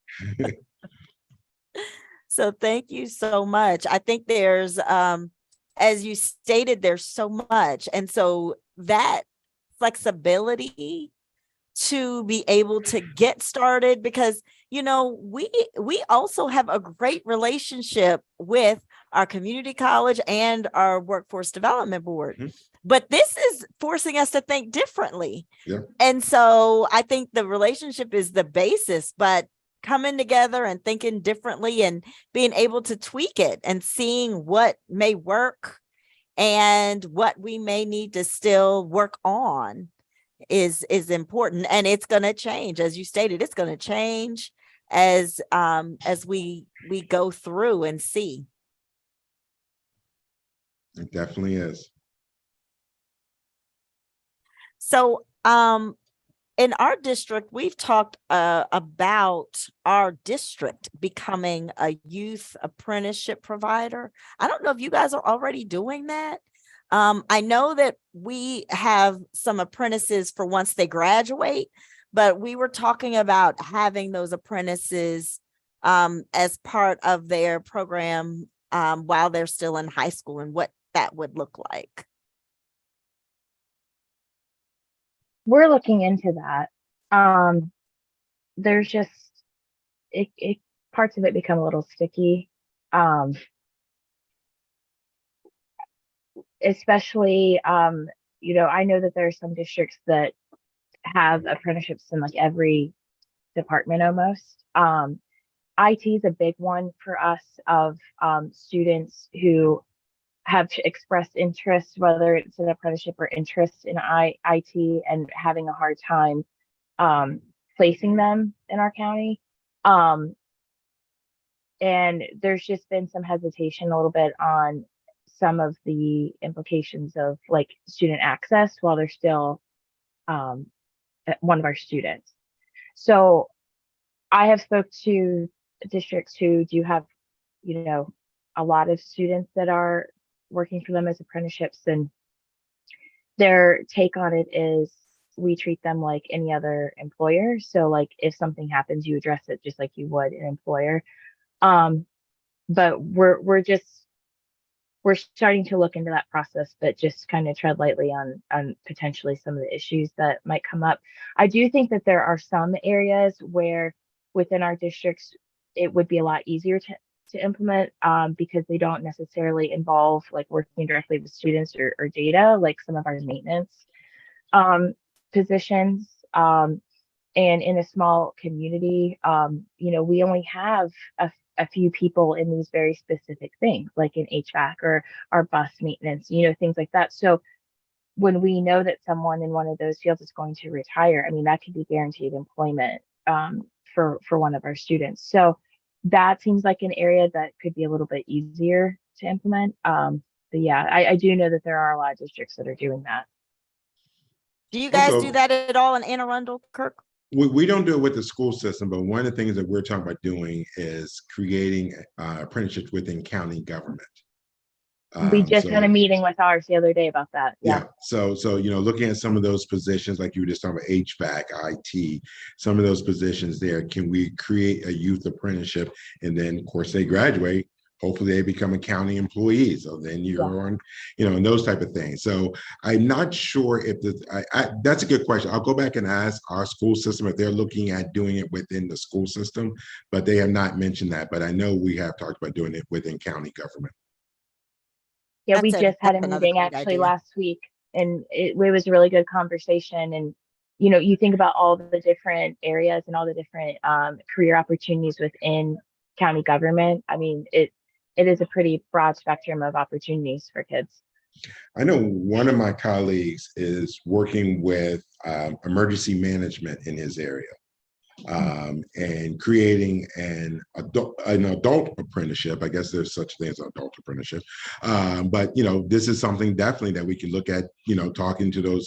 So thank you so much. I think there's, as you stated, there's so much. And so that flexibility to be able to get started, because, we also have a great relationship with our community college and our workforce development board. Mhm. But this is forcing us to think differently. Yeah. And so I think the relationship is the basis, but coming together and thinking differently and being able to tweak it and seeing what may work and what we may need to still work on is important. And it's going to change. As you stated, it's going to change as we go through and see. It definitely is. So, in our district, we've talked about our district becoming a youth apprenticeship provider. I don't know if you guys are already doing that. I know that we have some apprentices for once they graduate, but we were talking about having those apprentices as part of their program while they're still in high school and what that would look like. We're looking into that. There's just it parts of it become a little sticky. Especially I know that there are some districts that have apprenticeships in like every department almost. IT is a big one for us of students who have expressed interest, whether it's an apprenticeship or interest in IT, and having a hard time placing them in our county. And there's just been some hesitation a little bit on some of the implications of like student access while they're still one of our students. So I have spoke to districts who do have, a lot of students that are working for them as apprenticeships, and their take on it is we treat them like any other employer. So like if something happens, you address it just like you would an employer. But we're starting to look into that process, but just kind of tread lightly on potentially some of the issues that might come up. I do think that there are some areas where within our districts it would be a lot easier to implement because they don't necessarily involve like working directly with students or data, like some of our maintenance positions. And in a small community, we only have a few people in these very specific things, like in HVAC or our bus maintenance, things like that. So when we know that someone in one of those fields is going to retire, I mean, that could be guaranteed employment for one of our students. So that seems like an area that could be a little bit easier to implement. But yeah, I do know that there are a lot of districts that are doing that. Do you guys Also, do that at all in Anne Arundel, Kirk? We don't do it with the school system, but one of the things that we're talking about doing is creating apprenticeships within county government. We just So had a meeting with ours the other day about that. yeah, so looking at some of those positions, like you were just talking about HVAC, IT, some of those positions there, can we create a youth apprenticeship? And then, of course, they graduate. Hopefully, they become a county employee. So then you're on, and those type of things. So I'm not sure if that's a good question. I'll go back and ask our school system if they're looking at doing it within the school system, but they have not mentioned that. But I know we have talked about doing it within county government. Yeah, we just had a that's another meeting great actually idea. last week, and it was a really good conversation. And you think about all the different areas and all the different career opportunities within county government. I mean, it is a pretty broad spectrum of opportunities for kids. I know one of my colleagues is working with emergency management in his area, and creating an adult apprenticeship. I guess there's such thing as an adult apprenticeship, but this is something definitely that we can look at. Talking to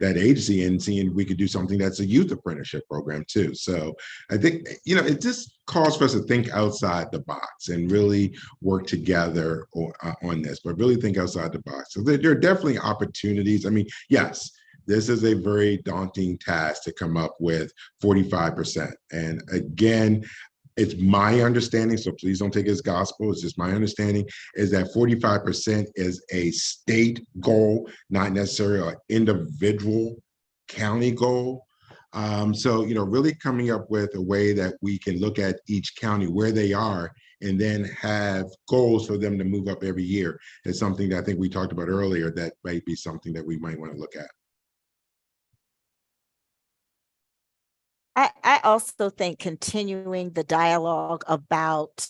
that agency and seeing if we could do something that's a youth apprenticeship program too. So I think it just calls for us to think outside the box and really work together on this, but really think outside the box. So there are definitely opportunities. I mean, yes, this is a very daunting task to come up with 45%. And again, it's my understanding, so please don't take it as gospel, it's just my understanding, is that 45% is a state goal, not necessarily an individual county goal. So, really coming up with a way that we can look at each county where they are and then have goals for them to move up every year is something that I think we talked about earlier that might be something that we might want to look at. I also think continuing the dialogue about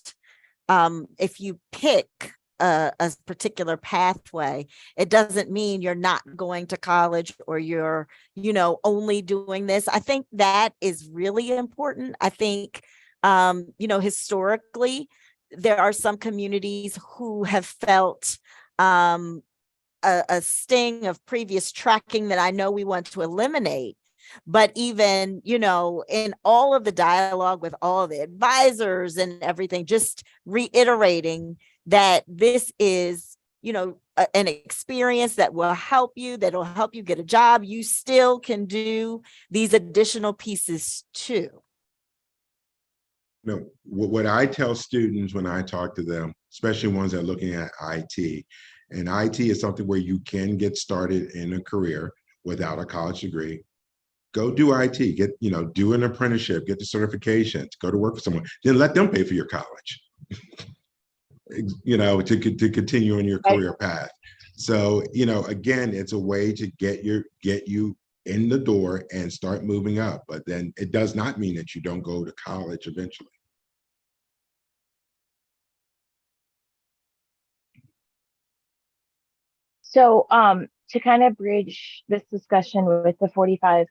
if you pick a particular pathway, it doesn't mean you're not going to college or you're, only doing this. I think that is really important. I think, historically, there are some communities who have felt a sting of previous tracking that I know we want to eliminate. But even, in all of the dialogue with all the advisors and everything, just reiterating that this is, an experience that will help you, that'll help you get a job. You still can do these additional pieces too. What I tell students when I talk to them, especially ones that are looking at IT, and IT is something where you can get started in a career without a college degree. Go do IT, do an apprenticeship, get the certifications, go to work for someone, then let them pay for your college, to continue on your career path. So, again, it's a way to get you in the door and start moving up. But then it does not mean that you don't go to college eventually. So, to kind of bridge this discussion with the 45%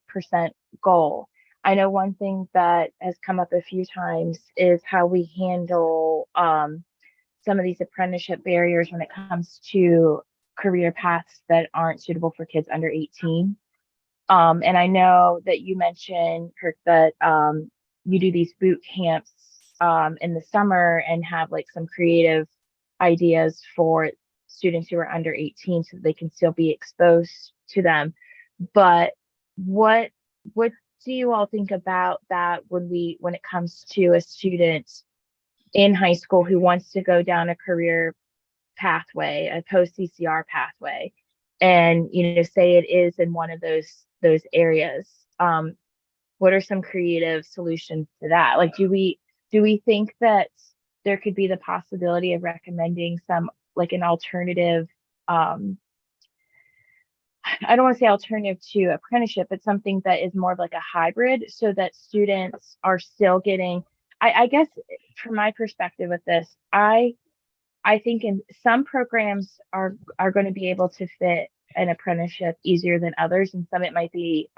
goal, I know one thing that has come up a few times is how we handle some of these apprenticeship barriers when it comes to career paths that aren't suitable for kids under 18. And I know that you mentioned, Kirk, that you do these boot camps in the summer and have like some creative ideas for students who are under 18 so they can still be exposed to them. But what do you all think about that when it comes to a student in high school who wants to go down a career pathway, a post CCR pathway, and say it is in one of those areas? What are some creative solutions to that? Like, do we think that there could be the possibility of recommending some, like, an alternative, I don't want to say alternative to apprenticeship, but something that is more of like a hybrid so that students are still getting, I guess from my perspective with this, I think in some programs are going to be able to fit an apprenticeship easier than others, and some it might be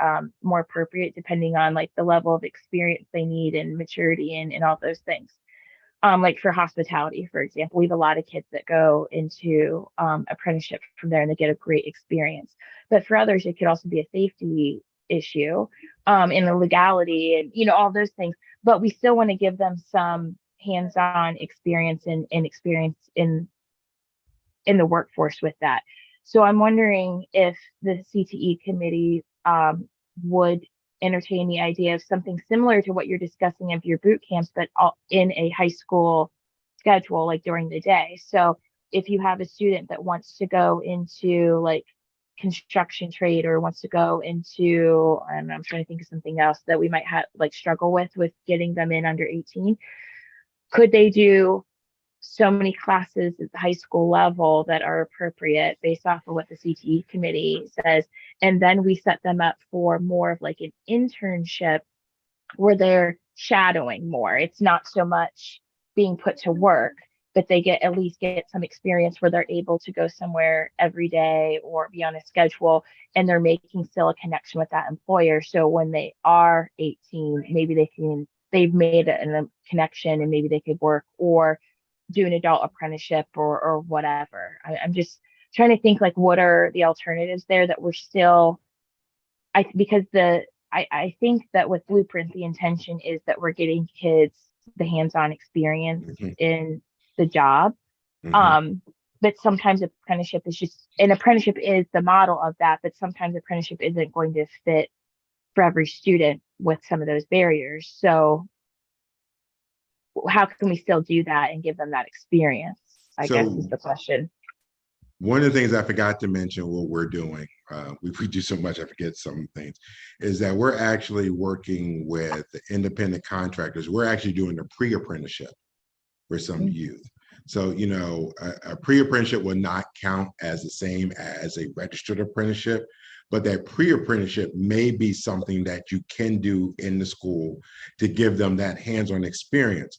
more appropriate depending on like the level of experience they need and maturity and all those things. Like for hospitality, for example, we have a lot of kids that go into apprenticeship from there and they get a great experience. But for others, it could also be a safety issue, and the legality and all those things. But we still want to give them some hands-on experience and experience in in the workforce with that. So I'm wondering if the CTE committee would entertain the idea of something similar to what you're discussing of your boot camps, but in a high school schedule, like during the day. So if you have a student that wants to go into like construction trade or wants to go into, and I'm trying to think of something else that we might have like struggle with getting them in under 18, could they do so many classes at the high school level that are appropriate based off of what the CTE committee says, and then we set them up for more of like an internship where they're shadowing more. It's not so much being put to work, but they at least get some experience where they're able to go somewhere every day or be on a schedule, and they're making still a connection with that employer. So when they are 18, maybe they've made a connection and maybe they could work or do an adult apprenticeship or whatever. I'm just trying to think like what are the alternatives there that we're still, I think that with Blueprint, the intention is that we're getting kids the hands-on experience in the job. But sometimes apprenticeship is the model of that, but sometimes apprenticeship isn't going to fit for every student with some of those barriers. So how can we still do that and give them that experience, I guess is the question. One of the things I forgot to mention, what we're doing, we do so much, I forget some things, is that we're actually working with independent contractors. We're actually doing a pre-apprenticeship for some youth. So, you know, a pre-apprenticeship will not count as the same as a registered apprenticeship, but that pre-apprenticeship may be something that you can do in the school to give them that hands-on experience.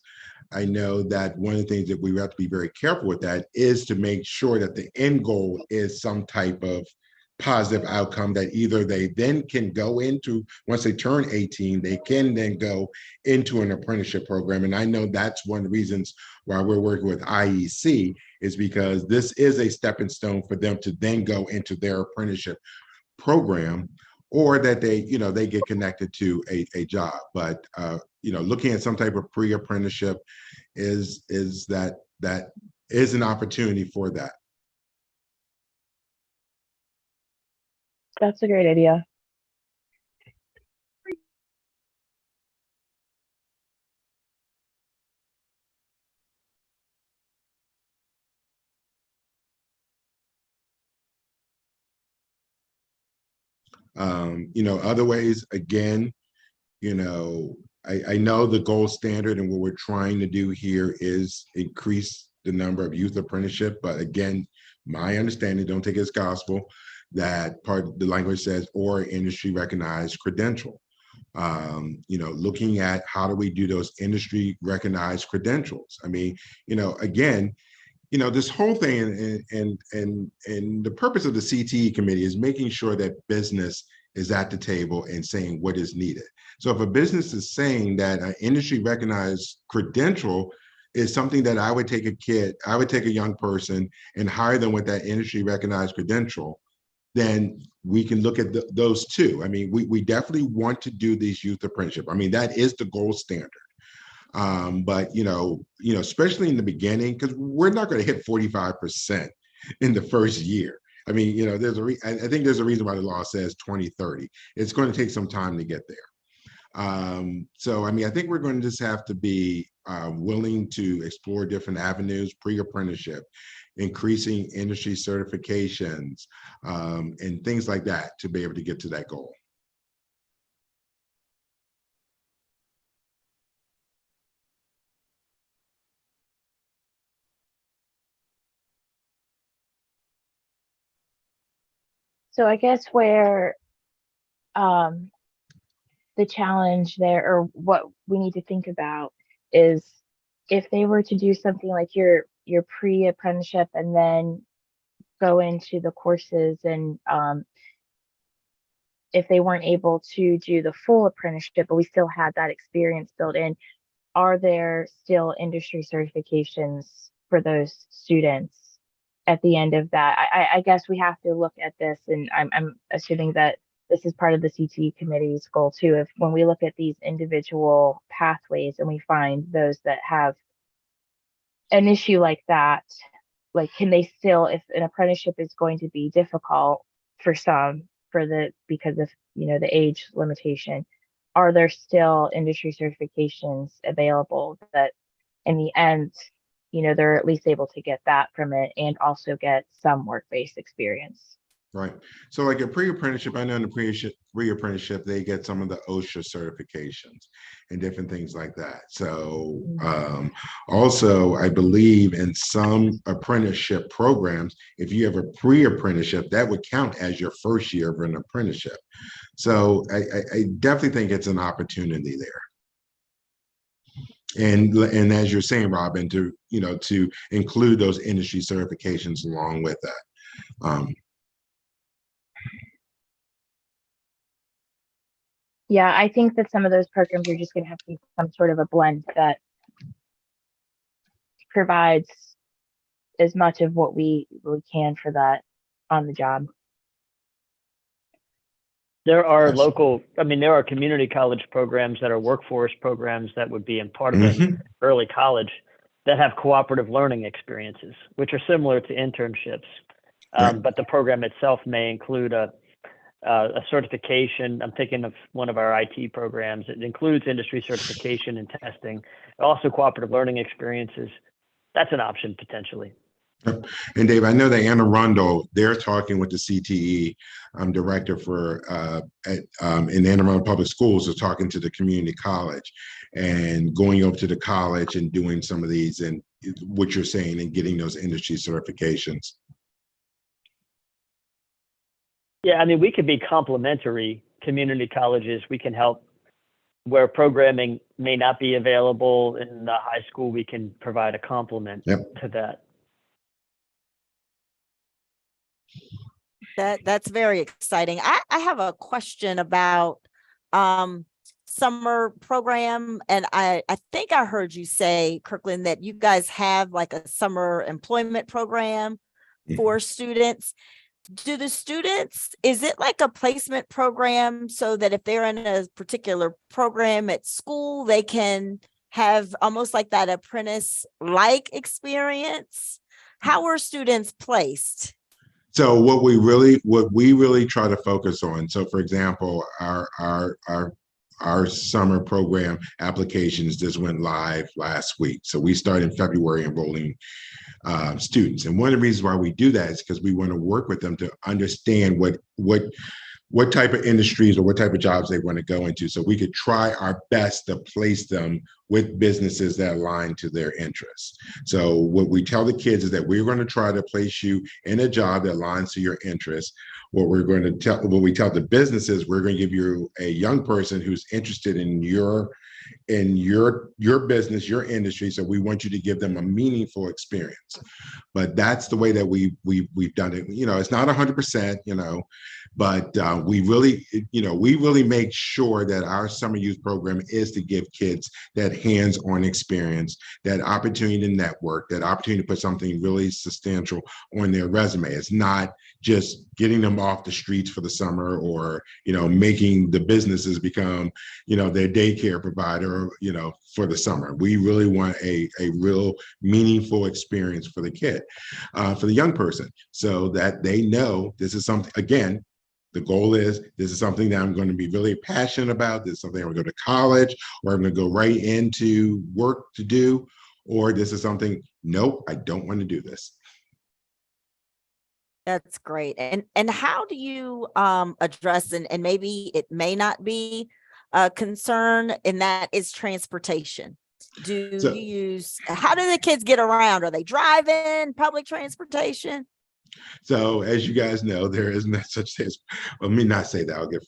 I know that one of the things that we have to be very careful with that is to make sure that the end goal is some type of positive outcome that either they then can go into, once they turn 18, they can then go into an apprenticeship program. And I know that's one of the reasons why we're working with IEC, is because this is a stepping stone for them to then go into their apprenticeship program, or that they, you know, they get connected to a job. But you know, looking at some type of pre-apprenticeship is an opportunity for that. That's a great idea. You know, other ways, again, you know, I know the gold standard and what we're trying to do here is increase the number of youth apprenticeship. But again, my understanding, don't take it as gospel, that part of the language says, or industry recognized credential. You know, looking at how do we do those industry recognized credentials? I mean, you know, again, you know, this whole thing and the purpose of the CTE committee is making sure that business is at the table and saying what is needed. So if a business is saying that an industry recognized credential is something that I would take a young person and hire them with that industry recognized credential, then we can look at those two. I mean, we definitely want to do these youth apprenticeship. I mean, that is the gold standard. But you know, especially in the beginning, because we're not going to hit 45% in the first year. I mean, you know, I think there's a reason why the law says 2030. It's going to take some time to get there. So, I mean, I think we're going to just have to be willing to explore different avenues, pre-apprenticeship, increasing industry certifications, and things like that to be able to get to that goal. So I guess where the challenge there, or what we need to think about, is if they were to do something like your pre-apprenticeship and then go into the courses, and if they weren't able to do the full apprenticeship, but we still had that experience built in, are there still industry certifications for those students at the end of that? I guess we have to look at this, and I'm assuming that this is part of the CTE committee's goal too. If when we look at these individual pathways and we find those that have an issue like that, like, can they still, if an apprenticeship is going to be difficult for some, because of, the age limitation, are there still industry certifications available that in the end, they're at least able to get that from it and also get some work-based experience? Right. So like a pre-apprenticeship, I know in the pre-apprenticeship, they get some of the OSHA certifications and different things like that. So also, I believe in some apprenticeship programs, if you have a pre-apprenticeship, that would count as your first year of an apprenticeship. So I definitely think it's an opportunity there. And as you're saying, Robin, to include those industry certifications along with that. Yeah, I think that some of those programs are just going to have to be some sort of a blend that provides as much of what we can for that on the job. There are Yes. there are community college programs that are workforce programs that would be in part of an early college that have cooperative learning experiences, which are similar to internships. Right. But the program itself may include a certification. I'm thinking of one of our IT programs. It includes industry certification and testing, also cooperative learning experiences. That's an option potentially. And Dave, I know that Anne Arundel, they're talking with the CTE director for in Anne Arundel Public Schools, is talking to the community college and going over to the college and doing some of these and what you're saying and getting those industry certifications. Yeah, we could be complementary community colleges. We can help where programming may not be available in the high school. We can provide a complement to that. That's very exciting. I have a question about summer program, and I think I heard you say, Kirkland, that you guys have like a summer employment program for students. Do the students, is it like a placement program so that if they're in a particular program at school, they can have almost like that apprentice-like experience? How are students placed? So what we really try to focus on. So for example, our summer program applications just went live last week. So we started in February enrolling students. And one of the reasons why we do that is because we want to work with them to understand what type of industries or what type of jobs they want to go into. So we could try our best to place them with businesses that align to their interests. So what we tell the kids is that we're going to try to place you in a job that aligns to your interests. What we tell the businesses, we're going to give you a young person who's interested in your business, your industry. So we want you to give them a meaningful experience. But that's the way that we've done it. It's not 100%, but we really make sure that our summer youth program is to give kids that hands-on experience, that opportunity to network, that opportunity to put something really substantial on their resume. It's not just getting them off the streets for the summer or, making the businesses become, their daycare provider, for the summer. We really want a real meaningful experience for the kid, for the young person, so that they know this is something, again, the goal is this is something that I'm going to be really passionate about. This is something I'm going to go to college or I'm going to go right into work to do, or this is something, nope, I don't want to do this. That's great. And how do you address, and maybe it may not be a concern, and that is transportation. How do the kids get around? Are they driving, public transportation? So as you guys know, there is no such thing as, let me not say that, I'll get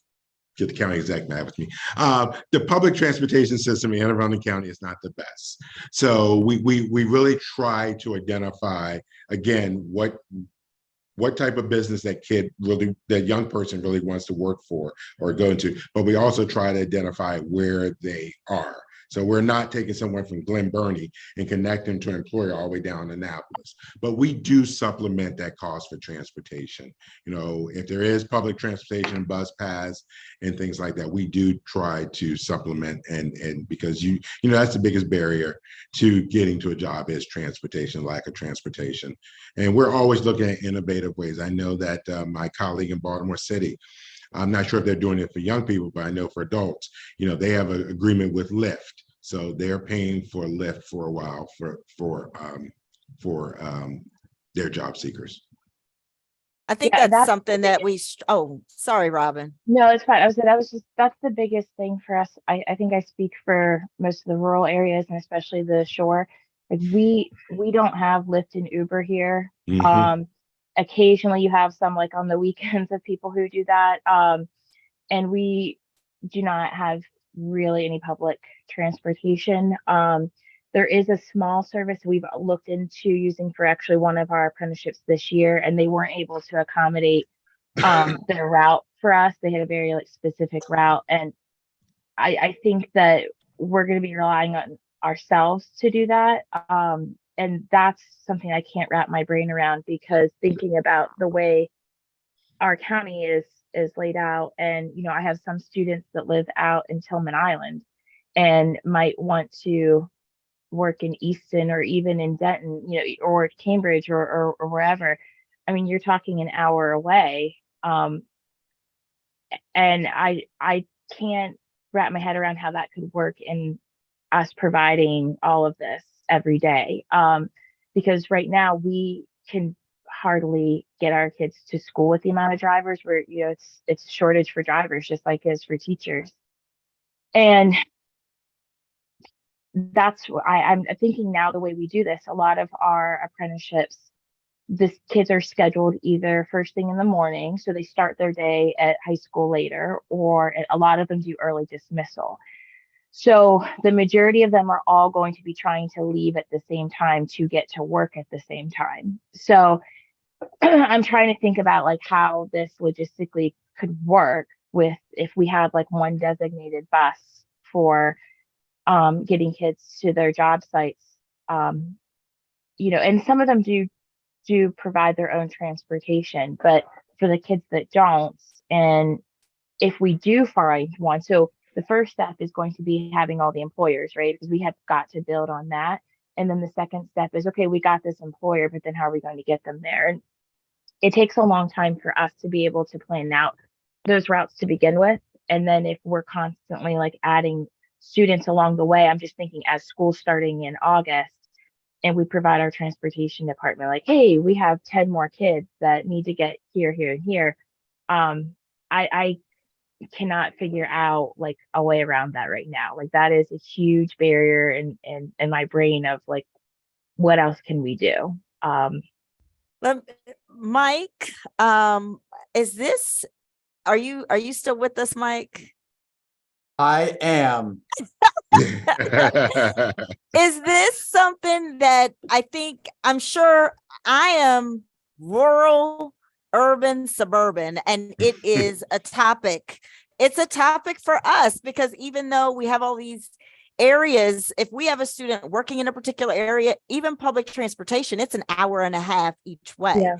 the county exec mad with me. The public transportation system in Anne Arundel County is not the best. So we really try to identify, again, what type of business that young person really wants to work for or go into, but we also try to identify where they are. So we're not taking someone from Glen Burnie and connecting to an employer all the way down to Annapolis. But we do supplement that cost for transportation. You know, if there is public transportation, bus pass, and things like that, we do try to supplement, and because you know that's the biggest barrier to getting to a job is transportation, lack of transportation. And we're always looking at innovative ways. I know that my colleague in Baltimore City, I'm not sure if they're doing it for young people, but I know for adults, you know, they have an agreement with Lyft. So they're paying for Lyft for a while for their job seekers. I think Yeah, that's something that oh, sorry, Robin. No, it's fine. That's the biggest thing for us. I think I speak for most of the rural areas and especially the shore. Like we don't have Lyft and Uber here. Mhm. Occasionally you have some like on the weekends of people who do that. And we do not have really any public transportation. There is a small service we've looked into using for actually one of our apprenticeships this year, and they weren't able to accommodate their route for us. They had a very like specific route, and I think that we're going to be relying on ourselves to do that. And that's something I can't wrap my brain around, because thinking about the way our county is laid out, and you know, I have some students that live out in Tillman Island and might want to work in Easton or even in Denton, you know, or Cambridge or wherever. I mean, you're talking an hour away. And I can't wrap my head around how that could work in us providing all of this every day. Because right now we can hardly get our kids to school with the amount of drivers. Where, you know, it's shortage for drivers, just like it is for teachers. And that's what I'm thinking now. The way we do this, a lot of our apprenticeships, the kids are scheduled either first thing in the morning, so they start their day at high school later, or a lot of them do early dismissal. So the majority of them are all going to be trying to leave at the same time to get to work at the same time. So I'm trying to think about like how this logistically could work with, if we had like one designated bus for getting kids to their job sites. You know, and some of them do provide their own transportation, but for the kids that don't, and if we do find one, so the first step is going to be having all the employers, right? Because we have got to build on that. And then the second step is, okay, we got this employer, but then how are we going to get them there? And it takes a long time for us to be able to plan out those routes to begin with. And then if we're constantly like adding students along the way, I'm just thinking as school's starting in August and we provide our transportation department, like, hey, we have 10 more kids that need to get here, here, and here. I cannot figure out like a way around that right now. Like that is a huge barrier in my brain of like, what else can we do? Mike, is this, are you still with us, Mike? I am. Is this something that I'm sure I am rural, urban, suburban, and it is a topic. It's a topic for us because even though we have all these areas, if we have a student working in a particular area, even public transportation, it's an hour and a half each way. Yeah.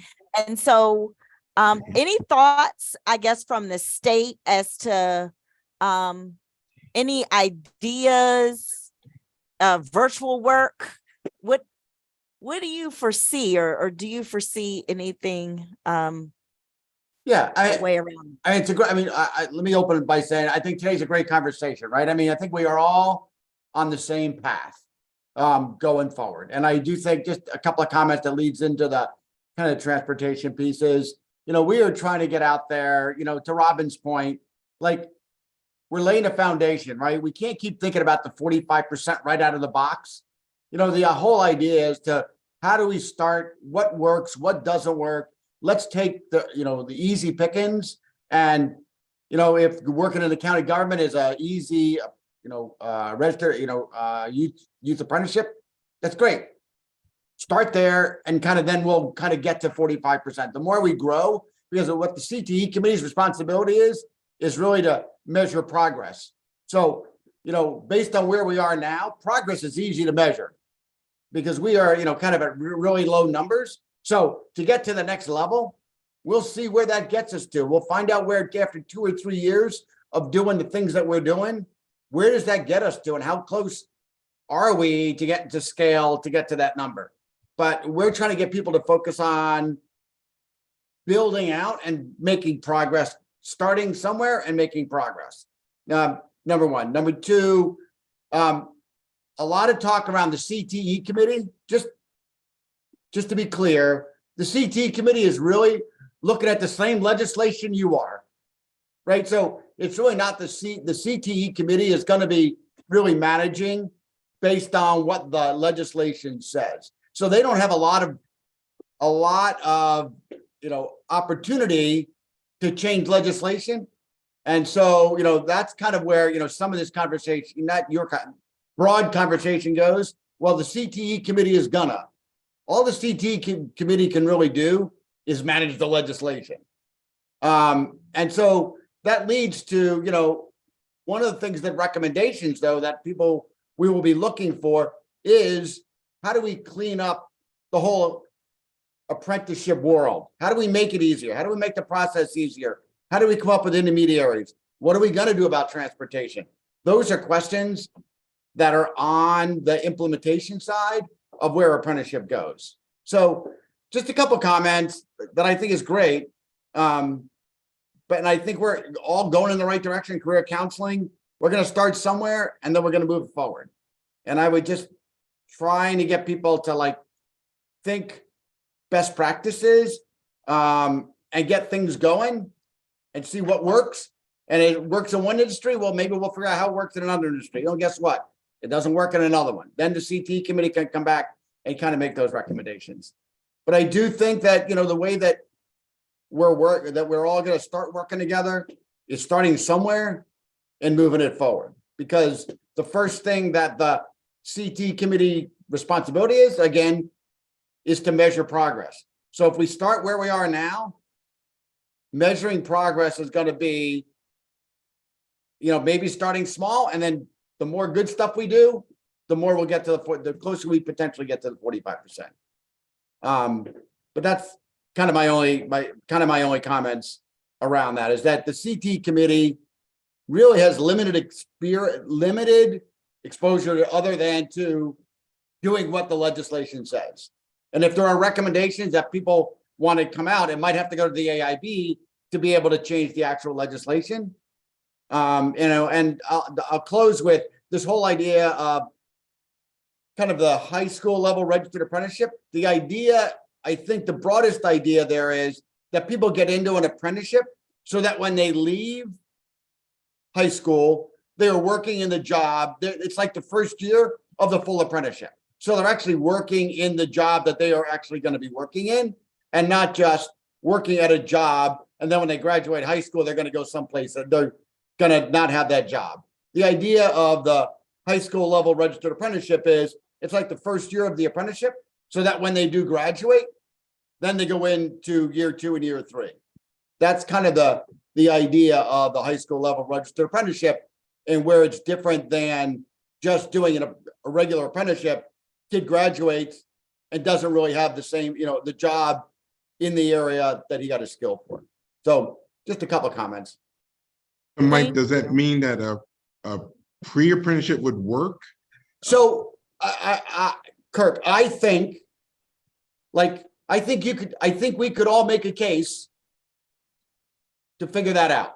And so any thoughts, I guess, from the state as to any ideas, virtual work? What do you foresee, or do you foresee anything? Yeah, way around. I mean, it's a great. I mean, let me open it by saying I think today's a great conversation, right? I mean, I think we are all on the same path going forward, and I do think just a couple of comments that leads into the kind of transportation pieces. You know, we are trying to get out there. You know, to Robin's point, like we're laying a foundation, right? We can't keep thinking about the 45% right out of the box. You know, the whole idea is to how do we start? What works? What doesn't work? Let's take the, you know, the easy pickings. And, you know, if working in the county government is a easy, you know, register, you know, youth apprenticeship, that's great. Start there and kind of then we'll kind of get to 45%. The more we grow, because of what the CTE committee's responsibility is really to measure progress. So based on where we are now, progress is easy to measure because we are, kind of at really low numbers. So to get to the next level, we'll see where that gets us to. We'll find out where after 2 or 3 years of doing the things that we're doing, where does that get us to and how close are we to get to scale to get to that number? But we're trying to get people to focus on building out and making progress, starting somewhere and making progress. Number one. Number two, a lot of talk around the CTE committee. Just to be clear, the CTE committee is really looking at the same legislation you are, right? So it's really not the CTE committee is going to be really managing based on what the legislation says. So they don't have a lot of opportunity to change legislation. And so, that's kind of where, some of this conversation, not your broad conversation goes. Well, the CTE committee is gonna. All the CTE committee can really do is manage the legislation. And so that leads to, one of the things that recommendations, though, that we will be looking for is how do we clean up the whole apprenticeship world? How do we make it easier? How do we make the process easier? How do we come up with intermediaries? What are we going to do about transportation? Those are questions that are on the implementation side of where apprenticeship goes. So just a couple of comments that I think is great. And I think we're all going in the right direction. Career counseling, we're going to start somewhere and then we're going to move forward. And I would just trying to get people to think best practices and get things going and see what works. And it works in one industry. Well, maybe we'll figure out how it works in another industry. Guess what? It doesn't work in another one. Then the CTE committee can come back and kind of make those recommendations. But I do think that, the way that we're all going to start working together is starting somewhere and moving it forward. Because the first thing that the CTE committee responsibility is, again, is to measure progress. So if we start where we are now, measuring progress is going to be, maybe starting small, and then the more good stuff we do, the more we'll get to the closer we potentially get to the 45%. But that's kind of my only comments around that, is that the CTE committee really has limited exposure to other than to doing what the legislation says. And if there are recommendations that people want to come out, it might have to go to the AIB to be able to change the actual legislation. And I'll close with this whole idea of kind of the high school level registered apprenticeship. The idea, I think the broadest idea there is that people get into an apprenticeship so that when they leave high school, they're working in the job. It's like the first year of the full apprenticeship. So they're actually working in the job that they are actually going to be working in, and not just working at a job. And then when they graduate high school, they're going to go someplace that they're going to not have that job. The idea of the high school level registered apprenticeship is it's like the first year of the apprenticeship, so that when they do graduate, then they go into year 2 and year 3. That's kind of the idea of the high school level registered apprenticeship, and where it's different than just doing a regular apprenticeship. Kid graduates and doesn't really have the same, the job in the area that he got a skill for. So just a couple of comments. Mike, does that mean that a pre-apprenticeship would work? So Kirk, I think we could all make a case to figure that out.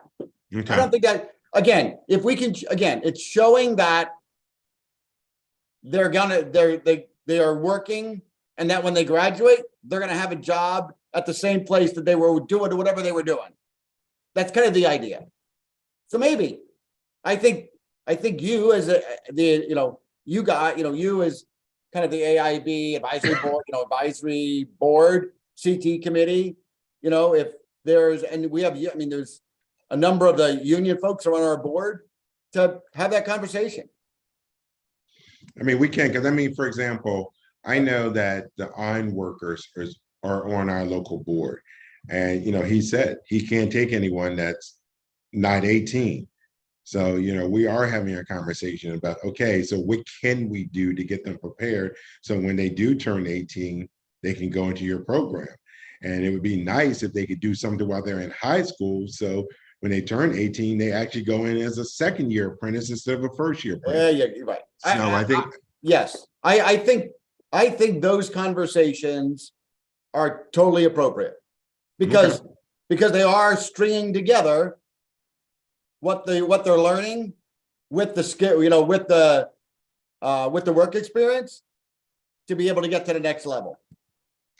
Okay. I don't think that, again, if we can, again, it's showing that they are working, and that when they graduate, they're gonna have a job at the same place that they were doing whatever they were doing. That's kind of the idea. So maybe, I think you as you as kind of the AIB advisory board, advisory board, CT committee, if there's, and we have, there's a number of the union folks are on our board to have that conversation. We can, because for example, I know that the iron workers are on our local board, and he said he can't take anyone that's not 18. So, we are having a conversation about, okay, so what can we do to get them prepared? So when they do turn 18, they can go into your program. And it would be nice if they could do something while they're in high school. So when they turn 18, they actually go in as a second year apprentice instead of a first year apprentice. Yeah, you're right. So I think, Yes, I think those conversations are totally appropriate because they are stringing together what they're learning with the skill, with the work experience to be able to get to the next level.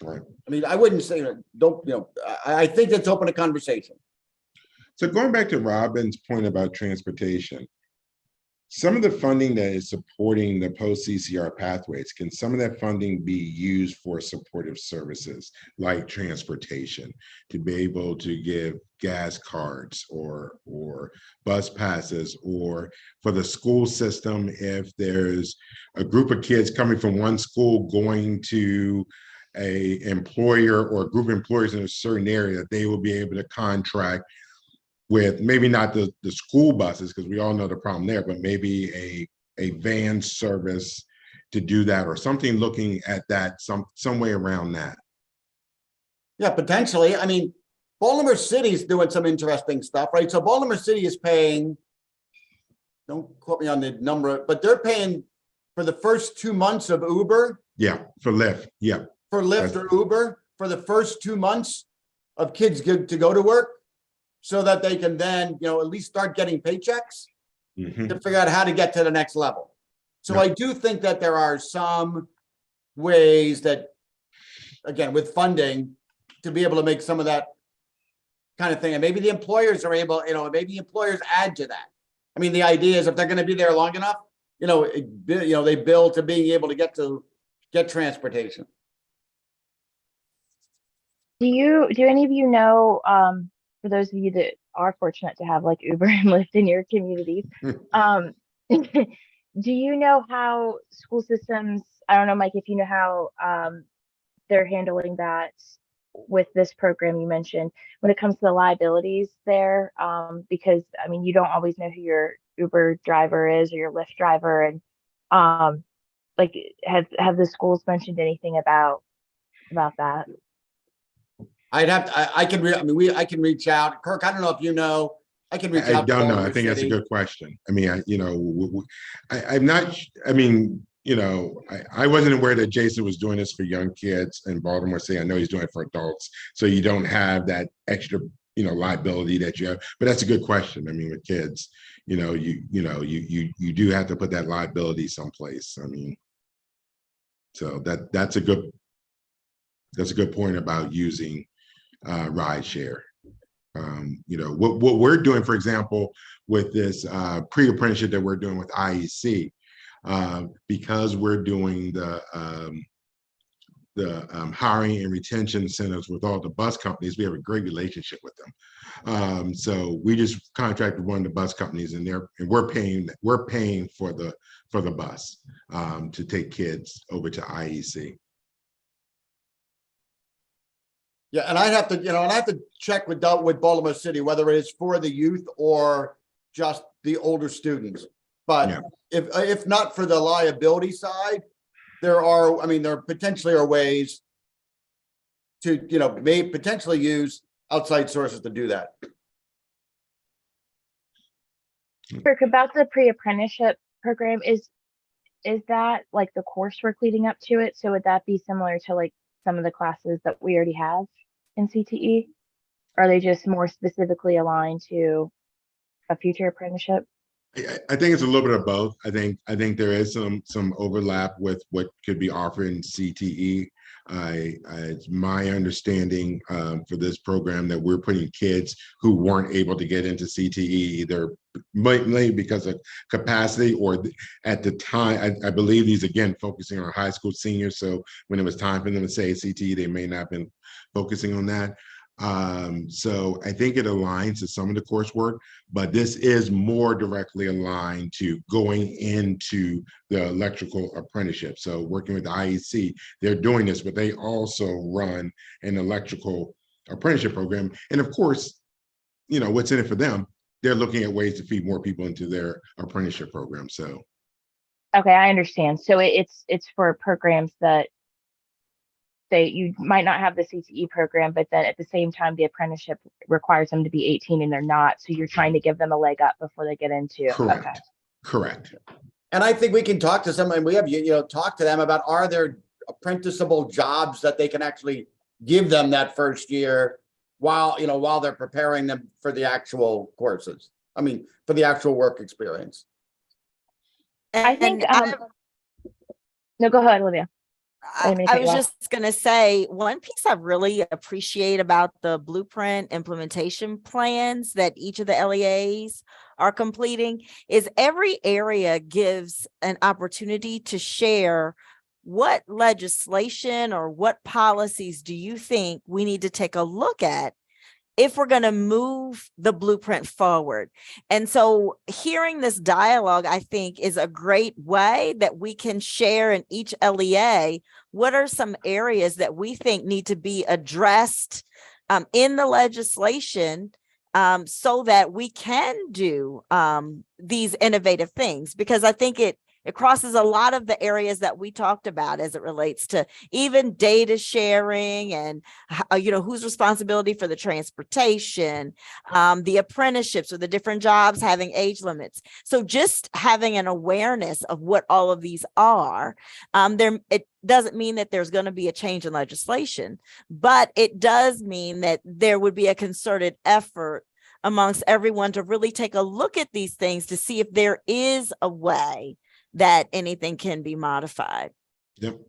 right. I mean, I wouldn't say I think it's open to conversation. So going back to Robin's point about transportation, some of the funding that is supporting the post-CCR pathways, can some of that funding be used for supportive services like transportation, to be able to give gas cards or bus passes, or for the school system, if there's a group of kids coming from one school going to a employer or a group of employers in a certain area, they will be able to contract with maybe not the school buses, because we all know the problem there, but maybe a van service to do that, or something looking at that some way around that. Yeah, potentially. I mean, Baltimore City's doing some interesting stuff, right? So Baltimore City is paying, don't quote me on the number, but they're paying for the first 2 months of Uber. Yeah, for Lyft. Yeah. For Lyft or Uber for the first 2 months of kids get to go to work, so that they can then, at least start getting paychecks to figure out how to get to the next level. So I do think that there are some ways that, again, with funding, to be able to make some of that kind of thing. And maybe the employers are able, maybe employers add to that. I mean, the idea is if they're going to be there long enough, they build to being able to get transportation. Do any of you know, for those of you that are fortunate to have like Uber and Lyft in your communities, do you know how school systems, I don't know, Mike, if you know how they're handling that with this program you mentioned when it comes to the liabilities there? Because I mean, you don't always know who your Uber driver is or your Lyft driver, and like have the schools mentioned anything about that? I'd have to, I can reach out. Kirk, I don't know if you know, I can reach out. I don't know. I think that's a good question. I mean, I'm not, I mean, I wasn't aware that Jason was doing this for young kids in Baltimore City. I know he's doing it for adults. So you don't have that extra, liability that you have, but that's a good question. I mean, with kids, you do have to put that liability someplace. I mean, so that's a good point about using ride share. What we're doing, for example, with this pre-apprenticeship that we're doing with IEC, because we're doing the hiring and retention incentives with all the bus companies, we have a great relationship with them. So we just contracted one of the bus companies, and we're paying for the bus to take kids over to IEC. Yeah, and I'd have to, check with Baltimore City, whether it is for the youth or just the older students. But if not for the liability side, there potentially are ways to, may potentially use outside sources to do that. Kirk, about the pre-apprenticeship program, is that like the coursework leading up to it? So would that be similar to like some of the classes that we already have in CTE? Or are they just more specifically aligned to a future apprenticeship? I think it's a little bit of both. I think there is some overlap with what could be offered in CTE. It's my understanding for this program that we're putting kids who weren't able to get into CTE either mainly because of capacity or at the time, I believe these again focusing on high school seniors. So when it was time for them to say CTE, they may not have been focusing on that. So I think it aligns to some of the coursework, but this is more directly aligned to going into the electrical apprenticeship. So working with the IEC, they're doing this, but they also run an electrical apprenticeship program. And of course, what's in it for them? they're looking at ways to feed more people into their apprenticeship program. So Okay, I understand. So it's for programs that you might not have the CTE program, but then at the same time, the apprenticeship requires them to be 18 and they're not. So you're trying to give them a leg up before they get into. correct, Okay. correct. And I think we can talk to someone, we have, talk to them about, are there apprenticeable jobs that they can actually give them that first year while they're preparing them for the actual courses. I mean, for the actual work experience. I think, And no, go ahead, Olivia. I didn't mean to I cut you was off. just going to say, one piece I really appreciate about the blueprint implementation plans that each of the LEAs are completing is every area gives an opportunity to share what legislation or what policies do you think we need to take a look at if we're going to move the blueprint forward. And so hearing this dialogue, I think, is a great way that we can share in each LEA what are some areas that we think need to be addressed in the legislation so that we can do these innovative things, because I think it crosses a lot of the areas that we talked about as it relates to even data sharing and, whose responsibility for the transportation, the apprenticeships or the different jobs having age limits. So just having an awareness of what all of these are, it doesn't mean that there's going to be a change in legislation, but it does mean that there would be a concerted effort amongst everyone to really take a look at these things to see if there is a way that anything can be modified. Yep.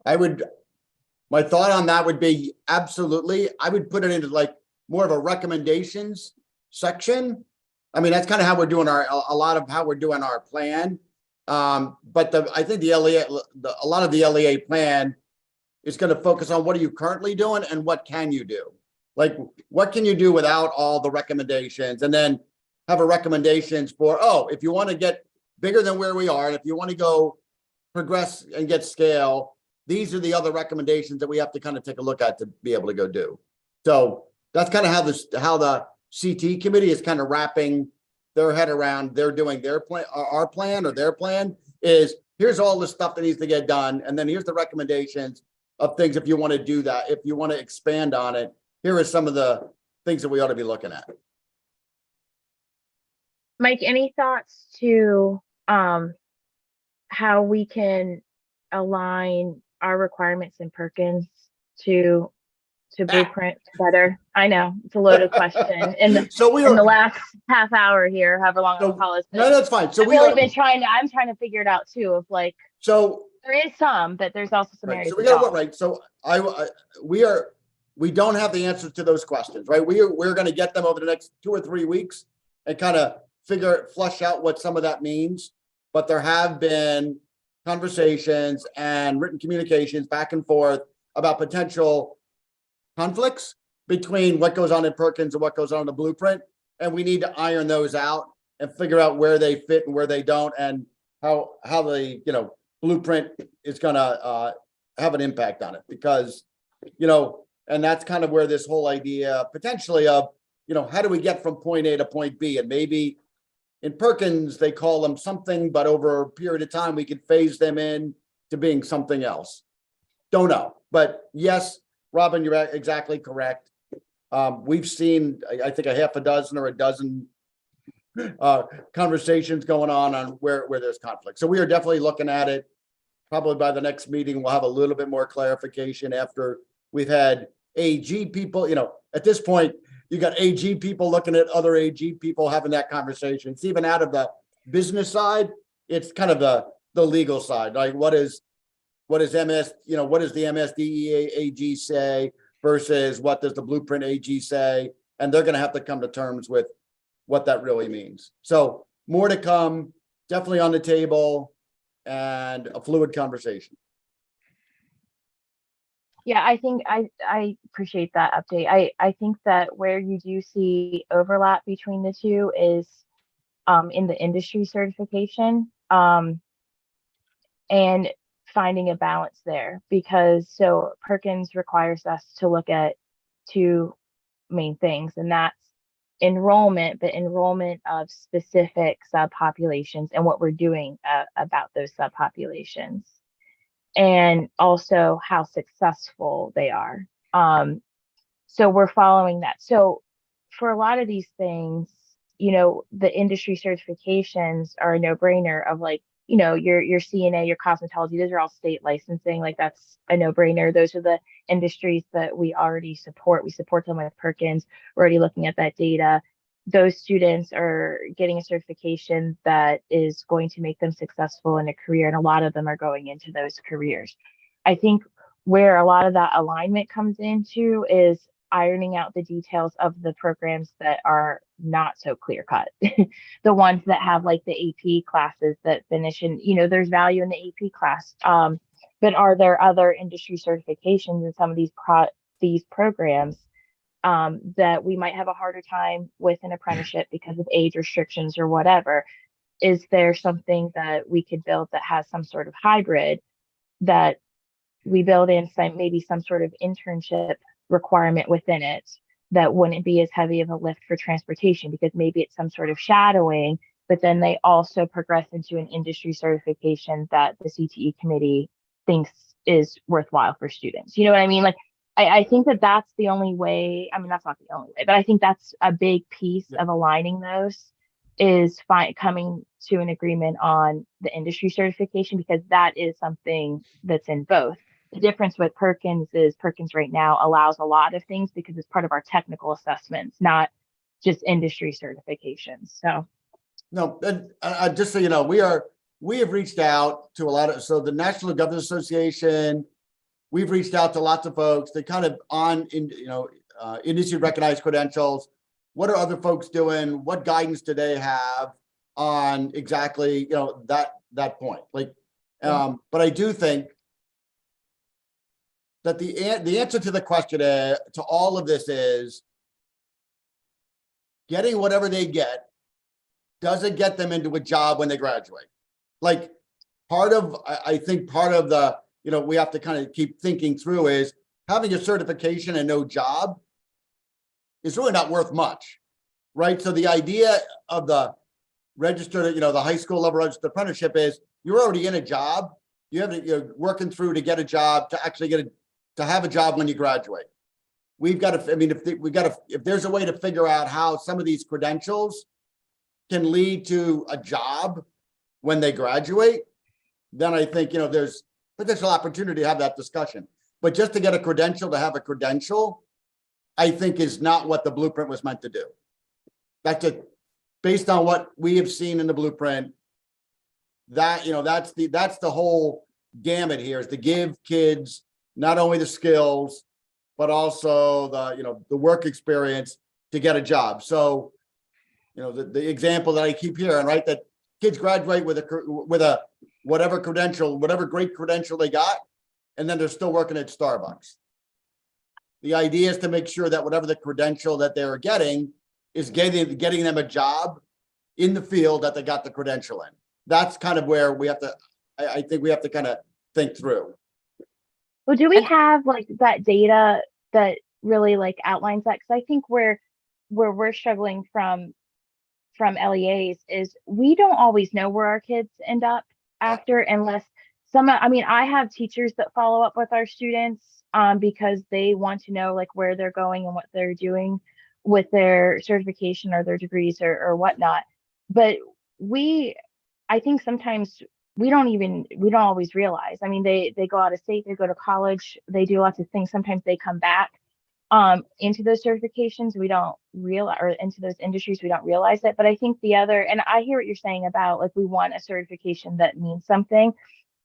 My thought on that would be absolutely, I would put it into like more of a recommendations section. I mean, that's kind of how we're doing a lot of how we're doing our plan. But I think a lot of the LEA plan is going to focus on what are you currently doing and what can you do? Like, what can you do without all the recommendations? And then have a recommendations for, if you want to get bigger than where we are, and if you want to go progress and get scale, these are the other recommendations that we have to kind of take a look at to be able to go do. So that's kind of how the CT committee is kind of wrapping their head around. They're doing their plan, our plan, or their plan is, here's all the stuff that needs to get done. And then here's the recommendations of things if you want to do that, if you want to expand on it, here are some of the things that we ought to be looking at. Mike, any thoughts to how we can align our requirements in Perkins to Blueprint better? I know it's a loaded question in the last half hour here, however long the call is. No, that's fine. So I'm trying to figure it out too, of like, so there is some, but there's also some areas. So we got to look, right. So we don't have the answers to those questions, right? We're going to get them over the next 2 or 3 weeks and kind of flush out what some of that means. But there have been conversations and written communications back and forth about potential conflicts between what goes on in Perkins and what goes on in the blueprint. And we need to iron those out and figure out where they fit and where they don't, and how the, blueprint is going to have an impact on it, because, and that's kind of where this whole idea potentially of, how do we get from point A to point B? And maybe in Perkins, they call them something, but over a period of time, we could phase them in to being something else. Don't know. But yes, Robin, you're exactly correct. We've seen, I think, a half a dozen or a dozen conversations going on where there's conflict. So we are definitely looking at it. Probably by the next meeting, we'll have a little bit more clarification after we've had AG people. At this point, you got AG people looking at other AG people having that conversation. It's even out of the business side. It's kind of the legal side. Like, what is MS, what does the MSDEA AG say versus what does the Blueprint AG say? And they're going to have to come to terms with what that really means. So more to come, definitely on the table, and a fluid conversation. Yeah, I think I appreciate that update. I think that where you do see overlap between the two is in the industry certification, and finding a balance there, because so Perkins requires us to look at 2 main things, and that's enrollment, but enrollment of specific subpopulations and what we're doing about those subpopulations, and also how successful they are. So we're following that. So for a lot of these things, the industry certifications are a no-brainer of like, your CNA, your cosmetology, those are all state licensing. Like that's a no-brainer. Those are the industries that we already support. We support them with Perkins. We're already looking at that data. Those students are getting a certification that is going to make them successful in a career, and a lot of them are going into those careers. I think where a lot of that alignment comes into is ironing out the details of the programs that are not so clear cut. The ones that have like the AP classes that finish, and there's value in the AP class. But are there other industry certifications in some of these programs that we might have a harder time with an apprenticeship because of age restrictions or whatever? Is there something that we could build that has some sort of hybrid that we build in maybe some sort of internship requirement within it that wouldn't be as heavy of a lift for transportation, because maybe it's some sort of shadowing, but then they also progress into an industry certification that the CTE committee thinks is worthwhile for students. You know what I mean? Like, I think that that's the only way. I mean, that's not the only way, but I think that's a big piece of aligning those, is coming to an agreement on the industry certification, because that is something that's in both. The difference with Perkins is Perkins right now allows a lot of things because it's part of our technical assessments, not just industry certifications. So No, and just so you know, we have reached out to a lot of, so the National Governors Association, we've reached out to lots of folks that kind of industry recognized credentials. What are other folks doing? What guidance do they have on exactly, that point? Like, but I do think that the answer to the question to all of this is getting whatever they get doesn't get them into a job when they graduate. Like I think part of the, we have to kind of keep thinking through is having a certification and no job is really not worth much, right? So the idea of the registered, the high school level registered apprenticeship is you're already in a job. You're working through to get a job, to actually to have a job when you graduate. We've got to, if there's a way to figure out how some of these credentials can lead to a job when they graduate, then I think, there's potential opportunity to have that discussion. But just to get a credential, to have a credential, I think is not what the blueprint was meant to do. That's based on what we have seen in the blueprint, that, that's the whole gamut here, is to give kids not only the skills, but also the work experience to get a job. So, the example that I keep hearing, right, that kids graduate with a whatever credential, whatever great credential they got, and then they're still working at Starbucks. The idea is to make sure that whatever the credential that they're getting is getting them a job in the field that they got the credential in. That's kind of where we have to, I think we have to kind of think through. Well, do we have like that data that really like outlines that? Because I think where we're struggling from LEAs is we don't always know where our kids end up after, unless I have teachers that follow up with our students because they want to know like where they're going and what they're doing with their certification or their degrees or whatnot. But I think sometimes we don't always realize. I mean, they go out of state, they go to college, they do lots of things. Sometimes they come back into those certifications, we don't realize, or into those industries, we don't realize it. But I think and I hear what you're saying about like, we want a certification that means something.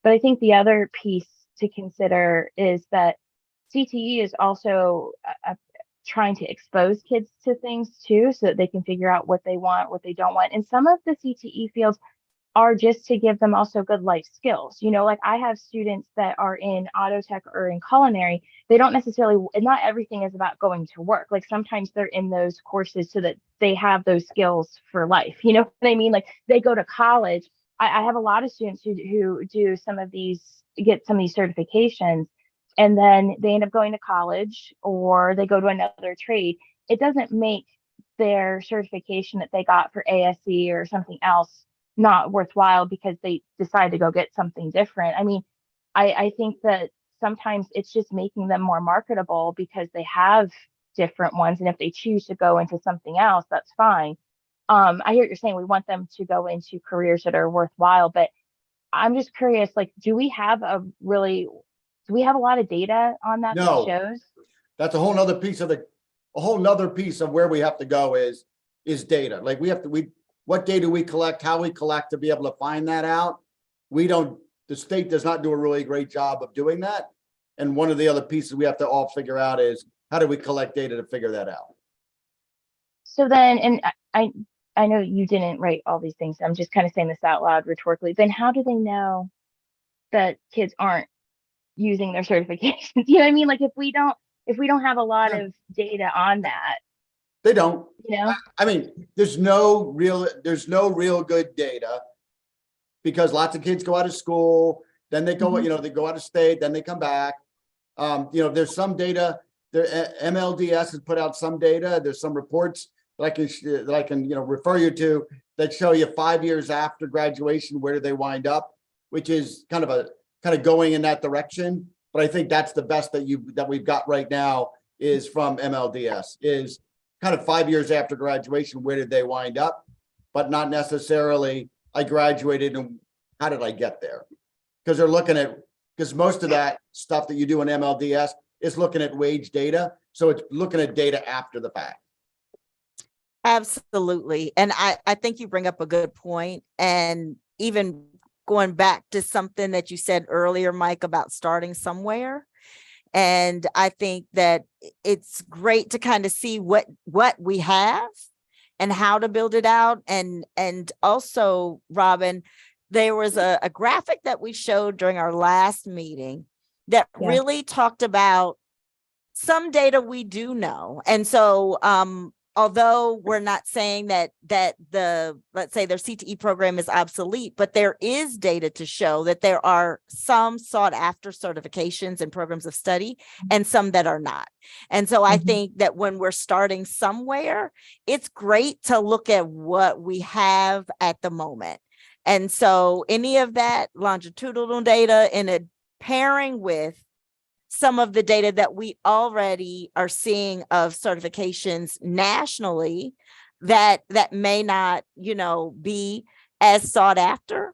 But I think the other piece to consider is that CTE is also trying to expose kids to things too, so that they can figure out what they want, what they don't want. And some of the CTE fields are just to give them also good life skills. Like I have students that are in auto tech or in culinary. They don't necessarily, not everything is about going to work. Like sometimes they're in those courses so that they have those skills for life. You know what I mean? Like they go to college. I have a lot of students who do get some of these certifications, and then they end up going to college or they go to another trade. it doesn't make their certification that they got for ASE or something else not worthwhile because they decide to go get something different. I mean, I think that sometimes it's just making them more marketable because they have different ones. And if they choose to go into something else, that's fine. I hear what you're saying. We want them to go into careers that are worthwhile, but I'm just curious, like, do we have a lot of data on that No. shows? That's a whole nother piece of where we have to go is data. Like what data we collect, how we collect to be able to find that out. The state does not do a really great job of doing that. And one of the other pieces we have to all figure out is how do we collect data to figure that out? So then, and I know you didn't write all these things. I'm just kind of saying this out loud rhetorically. Then how do they know that kids aren't using their certifications? You know what I mean? Like if we don't have a lot of data on that, They don't. you know? I mean, there's no real good data because lots of kids go out of school, then they go, they go out of state, then they come back. There's some data there. MLDS has put out some data. There's some reports that I can refer you to that show you 5 years after graduation, where do they wind up, which is kind of going in that direction. But I think that's the best that we've got right now is from MLDS is kind of 5 years after graduation, where did they wind up, but not necessarily I graduated and how did I get there? Because most of that stuff that you do in MLDS is looking at wage data. So it's looking at data after the fact. Absolutely. And I think you bring up a good point. And even going back to something that you said earlier, Mike, about starting somewhere. And I think that it's great to kind of see what we have and how to build it out. And also, Robin, there was a graphic that we showed during our last meeting that really talked about some data we do know. And so although we're not saying that let's say their CTE program is obsolete, but there is data to show that there are some sought after certifications and programs of study and some that are not. And so I think that when we're starting somewhere, it's great to look at what we have at the moment. And so any of that longitudinal data in a pairing with some of the data that we already are seeing of certifications nationally that may not, be as sought after.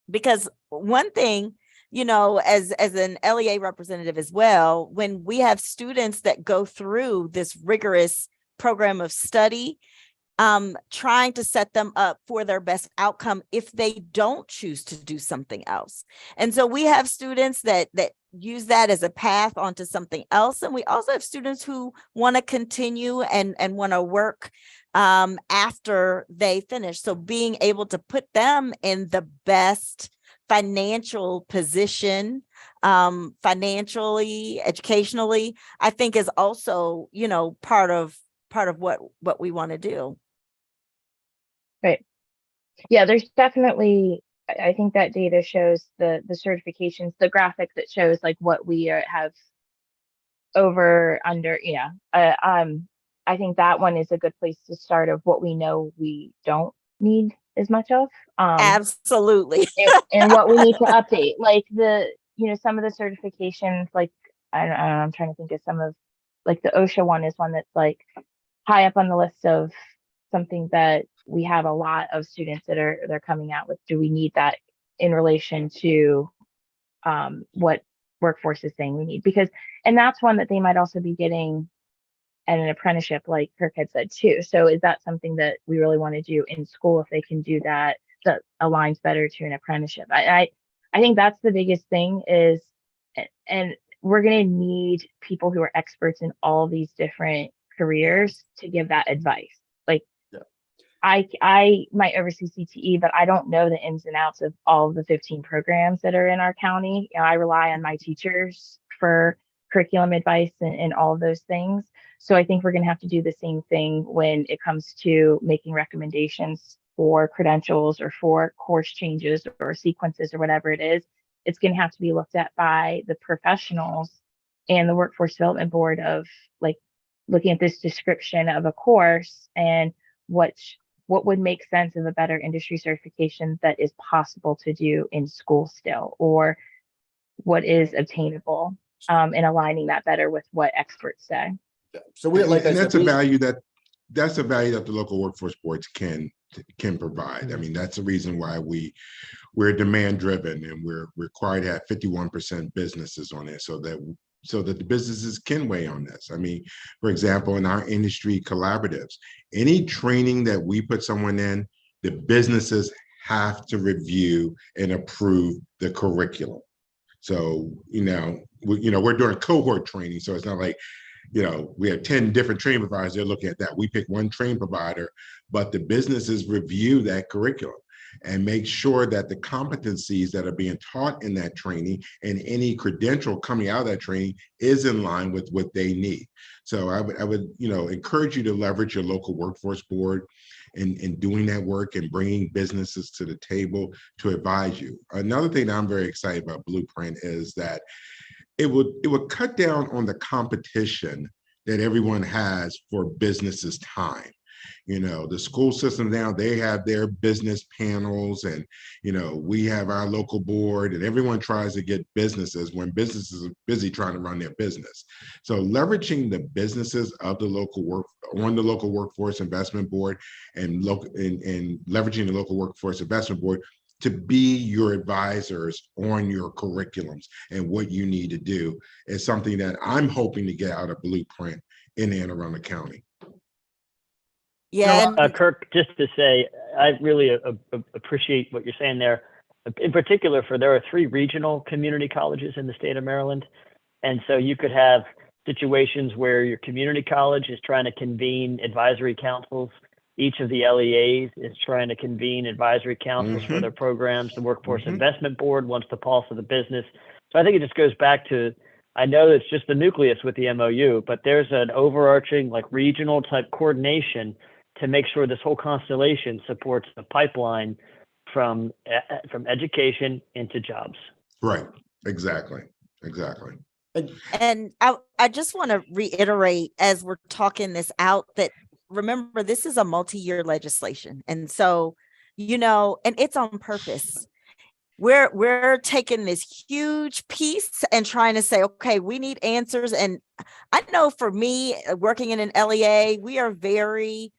Because one thing, as an LEA representative as well, when we have students that go through this rigorous program of study, trying to set them up for their best outcome if they don't choose to do something else. And so we have students that use that as a path onto something else. And we also have students who want to continue and want to work after they finish. So being able to put them in the best financial position, financially, educationally, I think is also, part of what we want to do. Right. Yeah, there's definitely, I think that data shows the certifications, the graphic that shows like what we have over, under, I think that one is a good place to start of what we know we don't need as much of. Absolutely. and what we need to update, like some of the certifications, like, I don't know, I'm trying to think of some of, like the OSHA one is one that's like high up on the list of something that we have a lot of students that they're coming out with. Do we need that in relation to what workforce is saying we need? And that's one that they might also be getting at an apprenticeship, like Kirk had said too. So is that something that we really want to do in school if they can do that aligns better to an apprenticeship? I think that's the biggest thing is, and we're going to need people who are experts in all these different careers to give that advice. Like, I might oversee CTE, but I don't know the ins and outs of all of the 15 programs that are in our county. I rely on my teachers for curriculum advice and all of those things. So I think we're going to have to do the same thing when it comes to making recommendations for credentials or for course changes or sequences or whatever it is. It's going to have to be looked at by the professionals and the workforce development board of like, looking at this description of a course and what would make sense of a better industry certification that is possible to do in school still, or what is obtainable, and aligning that better with what experts say. So we, like I And said, that's a value that's a value that the local workforce boards can provide. I mean, that's the reason why we're demand driven, and we're required to have 51% businesses on it, so that the businesses can weigh on this. I mean, for example, in our industry collaboratives, any training that we put someone in, the businesses have to review and approve the curriculum. So, we're doing cohort training, so it's not like, we have 10 different training providers. They're looking at that. We pick one training provider, but the businesses review that curriculum and make sure that the competencies that are being taught in that training and any credential coming out of that training is in line with what they need. So I would encourage you to leverage your local workforce board in doing that work and bringing businesses to the table to advise you. Another thing that I'm very excited about Blueprint is that it would cut down on the competition that everyone has for businesses' time. The school system now, they have their business panels, and we have our local board, and everyone tries to get businesses when businesses are busy trying to run their business. So leveraging the businesses of the local workforce investment board and leveraging the local workforce investment board to be your advisors on your curriculums and what you need to do is something that I'm hoping to get out of Blueprint in Anne Arundel County. Yeah. And Kirk, just to say, I really appreciate what you're saying there. In particular, there are 3 regional community colleges in the state of Maryland. And so you could have situations where your community college is trying to convene advisory councils. Each of the LEAs is trying to convene advisory councils for their programs. The Workforce Investment Board wants the pulse of the business. So I think it just goes back to, I know it's just the nucleus with the MOU, but there's an overarching regional type coordination to make sure this whole constellation supports the pipeline from education into jobs. Right. Exactly. And I just want to reiterate as we're talking this out that remember, this is a multi-year legislation. And so, and it's on purpose. We're taking this huge piece and trying to say, okay, we need answers. And I know for me, working in an LEA, we are very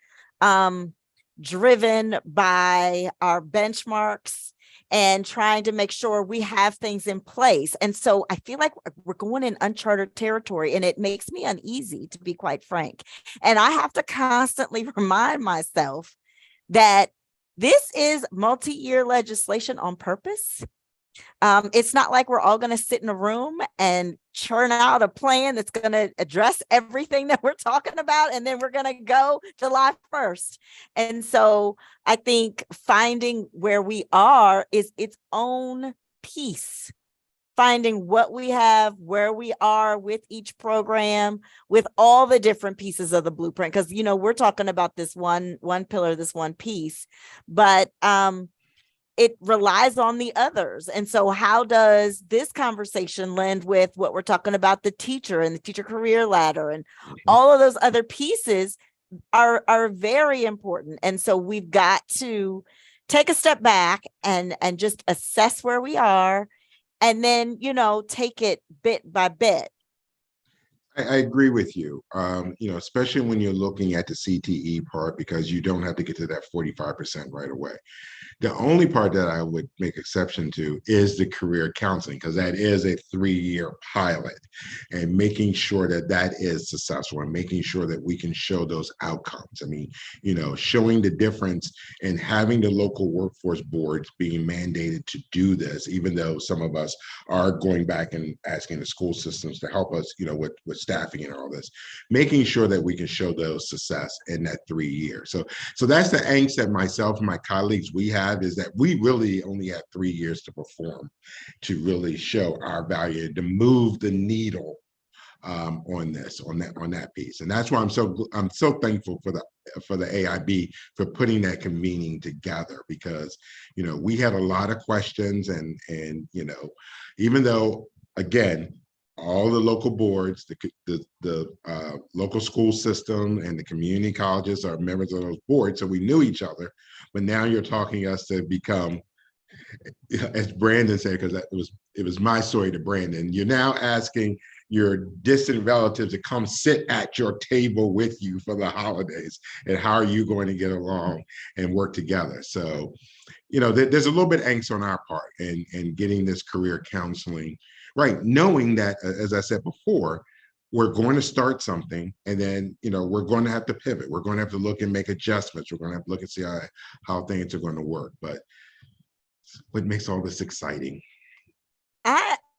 driven by our benchmarks and trying to make sure we have things in place. And so I feel like we're going in uncharted territory, and it makes me uneasy, to be quite frank. And I have to constantly remind myself that this is multi-year legislation on purpose. It's not like we're all going to sit in a room and churn out a plan that's going to address everything that we're talking about, and then we're going to go July 1st. And so I think finding where we are is its own piece. Finding what we have, where we are with each program, with all the different pieces of the blueprint, because we're talking about this one pillar, this one piece, but it relies on the others. And so how does this conversation lend with what we're talking about, the teacher and the teacher career ladder, and all of those other pieces are very important. And so we've got to take a step back and just assess where we are, and then, take it bit by bit. I agree with you, especially when you're looking at the CTE part, because you don't have to get to that 45% right away. The only part that I would make exception to is the career counseling, because that is a 3-year pilot, and making sure that that is successful and making sure that we can show those outcomes. I mean, showing the difference and having the local workforce boards being mandated to do this, even though some of us are going back and asking the school systems to help us, with staffing and all this, making sure that we can show those success in that 3 years. So that's the angst that myself and my colleagues, we have, is that we really only have 3 years to perform, to really show our value, to move the needle on that piece. And that's why I'm so thankful for the AIB for putting that convening together, because we had a lot of questions, and even though, again, all the local boards, the local school system and the community colleges are members of those boards. So we knew each other, but now you're talking us to become, as Brandon said, because it was my story to Brandon, you're now asking your distant relatives to come sit at your table with you for the holidays, and how are you going to get along and work together? So, there's a little bit of angst on our part in getting this career counseling right, knowing that, as I said before, we're going to start something, and then we're going to have to pivot. We're going to have to look and make adjustments. We're going to have to look and see how things are going to work. But what makes all this exciting?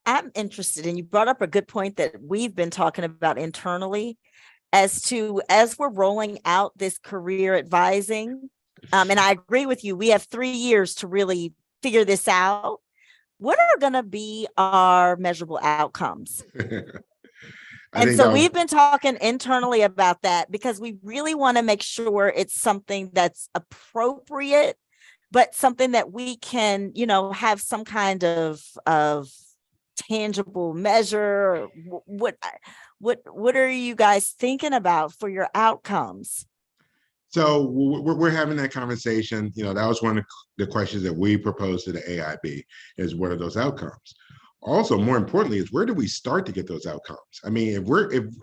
I'm interested, and you brought up a good point that we've been talking about internally as we're rolling out this career advising. And I agree with you. We have 3 years to really figure this out. What are going to be our measurable outcomes? And so we've been talking internally about that, because we really want to make sure it's something that's appropriate, but something that we can, have some kind of tangible measure. What are you guys thinking about for your outcomes? So we're having that conversation. That was one of the questions that we proposed to the AIB, is what are those outcomes? Also, more importantly, is where do we start to get those outcomes? I mean,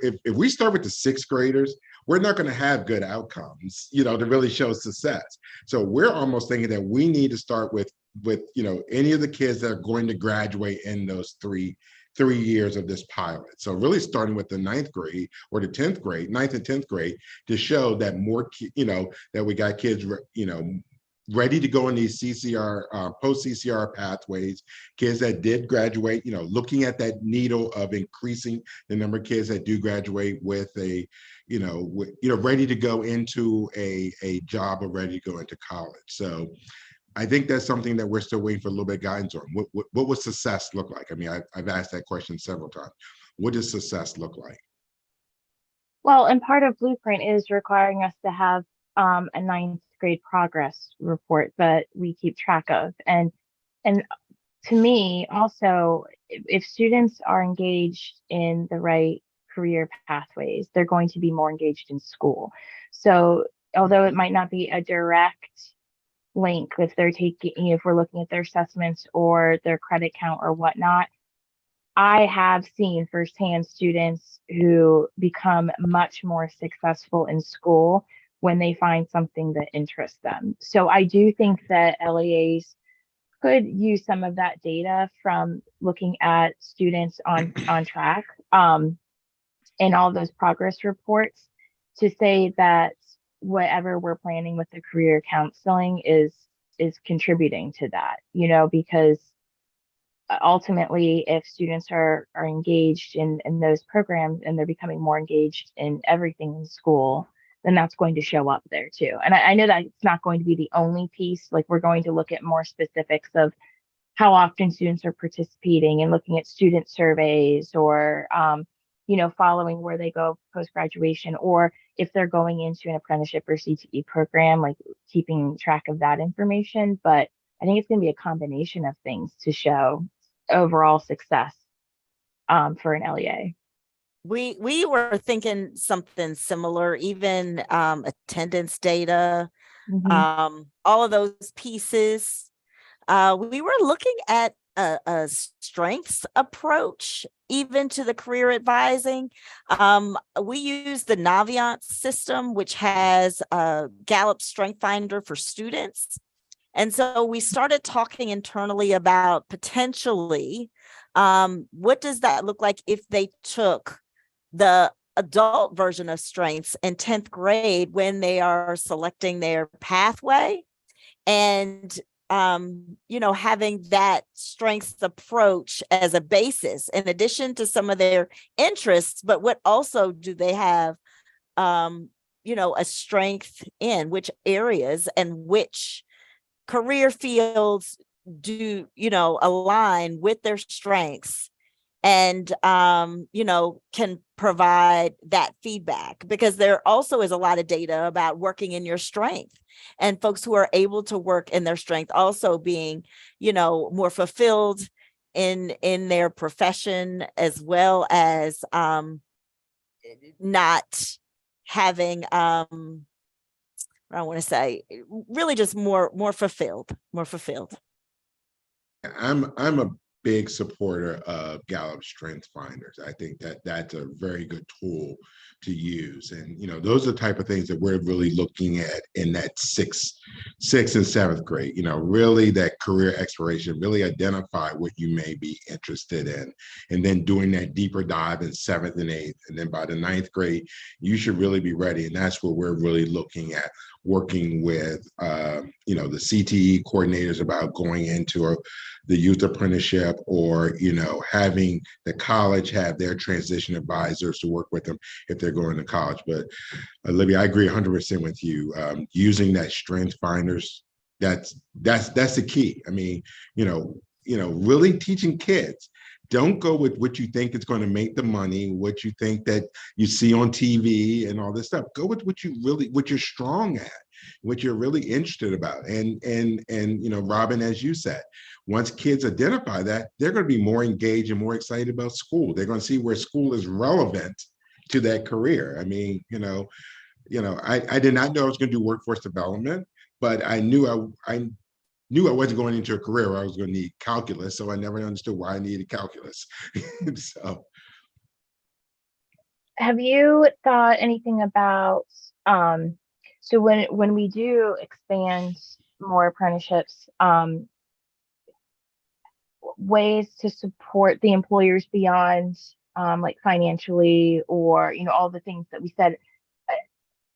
if we start with the 6th graders, we're not going to have good outcomes, to really show success. So we're almost thinking that we need to start with any of the kids that are going to graduate in those three years of this pilot. So really starting with the 9th grade or the 10th grade, 9th and 10th grade, to show that more, that we got kids, ready to go in these CCR, post-CCR pathways, kids that did graduate, looking at that needle of increasing the number of kids that do graduate with a, ready to go into a job or ready to go into college. So I think that's something that we're still waiting for a little bit of guidance on. What would success look like? I mean, I've asked that question several times. What does success look like? Well, and part of Blueprint is requiring us to have a 9th grade progress report that we keep track of. And to me, also, if students are engaged in the right career pathways, they're going to be more engaged in school. So although it might not be a direct link, if they're taking, if we're looking at their assessments or their credit count or whatnot, I have seen firsthand students who become much more successful in school when they find something that interests them. So I do think that LEAs could use some of that data from looking at students on track, and all those progress reports, to say that whatever we're planning with the career counseling is contributing to that, because ultimately, if students are engaged in those programs and they're becoming more engaged in everything in school, then that's going to show up there too. And I know that it's not going to be the only piece. Like, we're going to look at more specifics of how often students are participating and looking at student surveys, or following where they go post-graduation, or if they're going into an apprenticeship or CTE program, like keeping track of that information. But I think it's going to be a combination of things to show overall success for an LEA. We were thinking something similar, even attendance data, all of those pieces. We were looking at a strengths approach, even to the career advising. We use the Naviance system, which has a Gallup Strength Finder for students. And so we started talking internally about potentially, what does that look like if they took the adult version of strengths in 10th grade when they are selecting their pathway, and having that strengths approach as a basis in addition to some of their interests, but what also do they have, a strength in, which areas and which career fields do, align with their strengths, and, can provide that feedback, because there also is a lot of data about working in your strength, and folks who are able to work in their strength also being, more fulfilled in their profession, as well as not having I want to say really just more fulfilled. I'm a big supporter of Gallup Strength Finders. I think that that's a very good tool to use, and those are the type of things that we're really looking at in that sixth and seventh grade. Really that career exploration, really identify what you may be interested in, and then doing that deeper dive in seventh and eighth, and then by the ninth grade, you should really be ready, and that's what we're really looking at. Working with the CTE coordinators about going into the youth apprenticeship, or having the college have their transition advisors to work with them if they're going to college. But Olivia, I agree 100% with you. Using that strength finders, that's the key. I mean, really teaching kids. Don't go with what you think is going to make the money, what you think that you see on TV and all this stuff. Go with what you're strong at, what you're really interested about. And Robin, as you said, once kids identify that, they're going to be more engaged and more excited about school. They're going to see where school is relevant to that career. I mean, I did not know I was going to do workforce development, but I knew I wasn't going into a career where I was going to need calculus, so I never understood why I needed calculus. So, have you thought anything about so when we do expand more apprenticeships, ways to support the employers beyond like financially, or all the things that we said?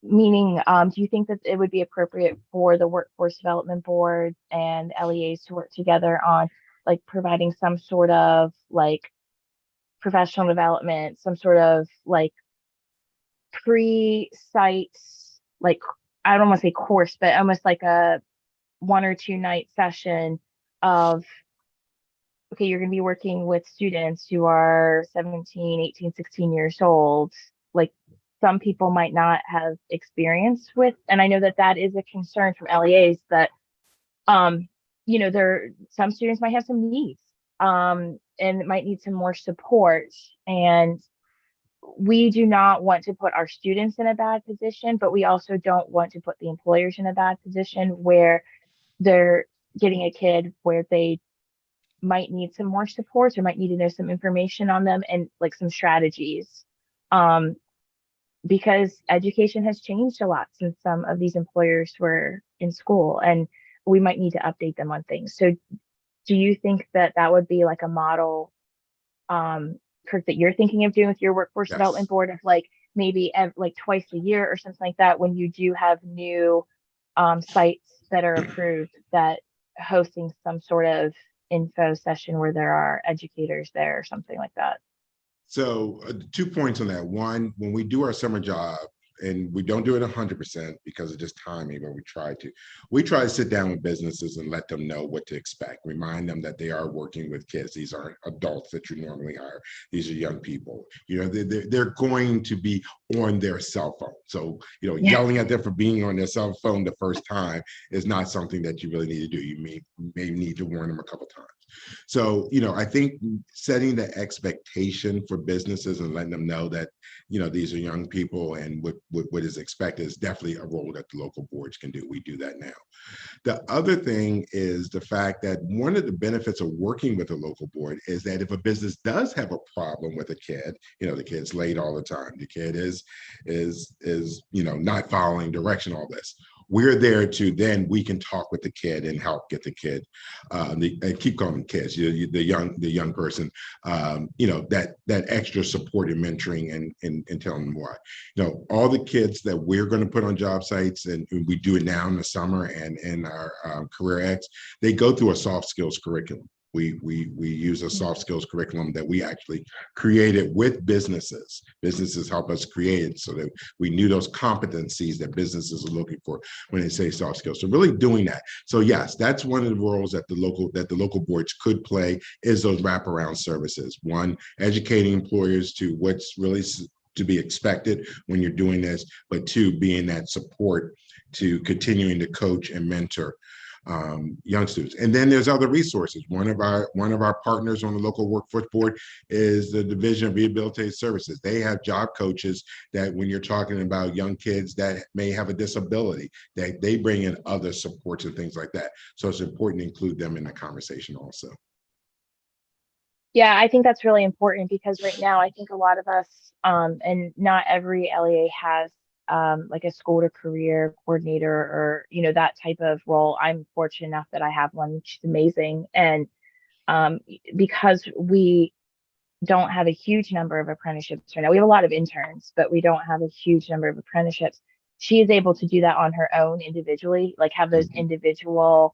Meaning, do you think that it would be appropriate for the Workforce Development Board and LEAs to work together on like providing some sort of like professional development, some sort of like pre-site, like, I don't want to say course, but almost like a 1 or 2 night session of, okay, you're going to be working with students who are 17, 18, 16 years old. Like, some people might not have experience with, and I know that that is a concern from LEAs, that some students might have some needs, and might need some more support. And we do not want to put our students in a bad position, but we also don't want to put the employers in a bad position where they're getting a kid where they might need some more support, or might need to know some information on them and like some strategies. Because education has changed a lot since some of these employers were in school, and we might need to update them on things. So do you think that that would be like a model, Kirk, that you're thinking of doing with your Workforce Yes. Development Board, of like maybe like twice a year or something like that, when you do have new sites that are approved, that hosting some sort of info session where there are educators there or something like that? So 2 points on that. One, when we do our summer job, and we don't do it 100% because of just timing, but we try to sit down with businesses and let them know what to expect. Remind them that they are working with kids. These aren't adults that you normally hire. These are young people. They're going to be on their cell phone. So, yelling at them for being on their cell phone the first time is not something that you really need to do. You may need to warn them a couple times. So, I think setting the expectation for businesses and letting them know that, these are young people and what is expected is definitely a role that the local boards can do. We do that now. The other thing is the fact that one of the benefits of working with a local board is that if a business does have a problem with a kid, the kid's late all the time, the kid is not following direction, all this. We're there to we can talk with the kid and help get the kid, and keep calling them kids, the young person, that extra support and mentoring and telling them why. All the kids that we're going to put on job sites, and we do it now in the summer and in our Career X, they go through a soft skills curriculum. We use a soft skills curriculum that we actually created with businesses. Businesses help us create it so that we knew those competencies that businesses are looking for when they say soft skills. So really doing that. So yes, that's one of the roles that the local boards could play, is those wraparound services. One, educating employers to what's really to be expected when you're doing this, but two, being that support to continuing to coach and mentor young students. And then there's other resources. One of our partners on the local workforce board is the Division of Rehabilitative Services. They have job coaches that when you're talking about young kids that may have a disability, that they bring in other supports and things like that. So it's important to include them in the conversation also. Yeah, I think that's really important because right now I think a lot of us, and not every LEA has like a school to career coordinator or, you know, that type of role. I'm fortunate enough that I have one, which is amazing. And because we don't have a huge number of apprenticeships right now, we have a lot of interns, but we don't have a huge number of apprenticeships. She is able to do that on her own individually, like have those individual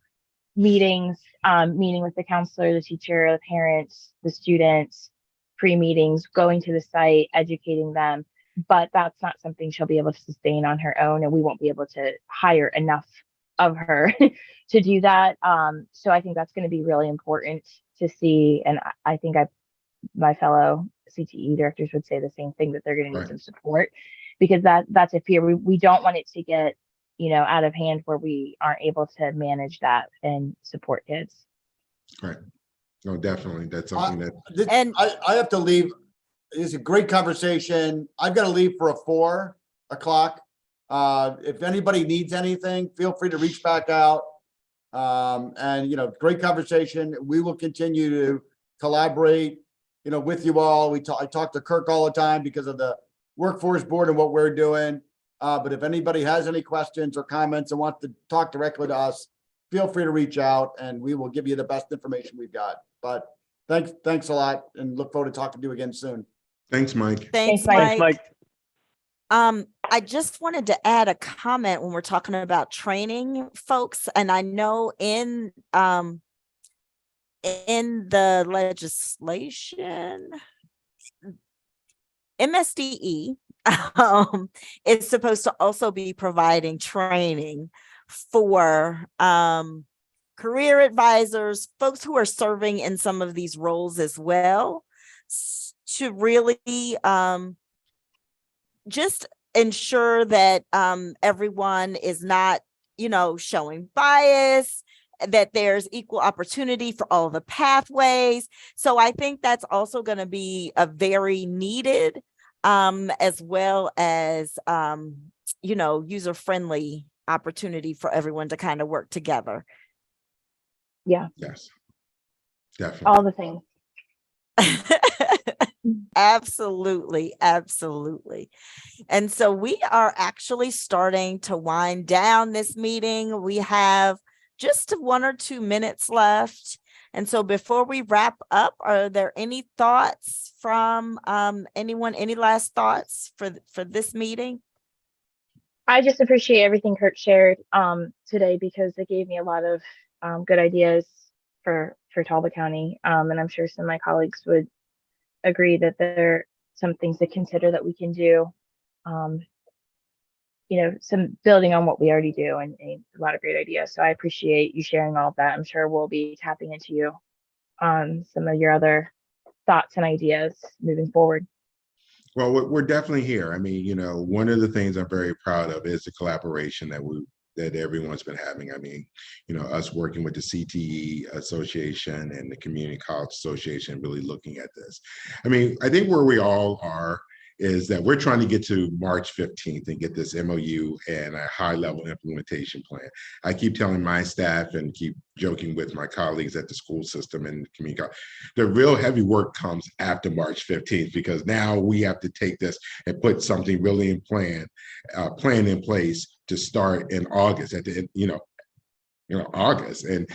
meetings, meeting with the counselor, the teacher, the parents, the students, pre-meetings, going to the site, educating them. But that's not something she'll be able to sustain on her own, and we won't be able to hire enough of her to do that. So I think that's going to be really important to see. And I think my fellow CTE directors would say the same thing, that they're going to need Right. some support, because that's a fear. We don't want it to get, you know, out of hand where we aren't able to manage that and support kids. Right. No, definitely. That's something that. And- I have to leave. It's a great conversation. I've got to leave for a 4 o'clock. If anybody needs anything, feel free to reach back out. And, you know, great conversation. We will continue to collaborate, you know, with you all. I talk to Kirk all the time because of the workforce board and what we're doing. But if anybody has any questions or comments and wants to talk directly to us, feel free to reach out and we will give you the best information we've got. But thanks a lot and look forward to talking to you again soon. Thanks, Mike. Thanks, Thanks, Mike. Mike. Mike. I just wanted to add a comment when we're talking about training folks, and I know in the legislation, MSDE is supposed to also be providing training for career advisors, folks who are serving in some of these roles as well, to really just ensure that everyone is not, you know, showing bias, that there's equal opportunity for all the pathways. So I think that's also going to be a very needed, as well as, you know, user-friendly opportunity for everyone to kind of work together. Yes, definitely. All the things. Absolutely, absolutely. And so we are actually starting to wind down this meeting. We have just 1 or 2 minutes left. And so before we wrap up, are there any thoughts from anyone? Any last thoughts for this meeting? I just appreciate everything Kurt shared today, because it gave me a lot of good ideas for Talbot County. And I'm sure some of my colleagues would agree that there are some things to consider that we can do. You know, some building on what we already do, and a lot of great ideas. So I appreciate you sharing all of that. I'm sure we'll be tapping into you on some of your other thoughts and ideas moving forward. Well, we're definitely here. I mean, you know, one of the things I'm very proud of is the collaboration that everyone's been having. I mean, you know, us working with the CTE Association and the Community College Association, really looking at this. I mean, I think where we all are is that we're trying to get to March 15th and get this MOU and a high-level implementation plan. I keep telling my staff and keep joking with my colleagues at the school system and community college, the real heavy work comes after March 15th, because now we have to take this and put something really in plan in place to start in August at the end, August. And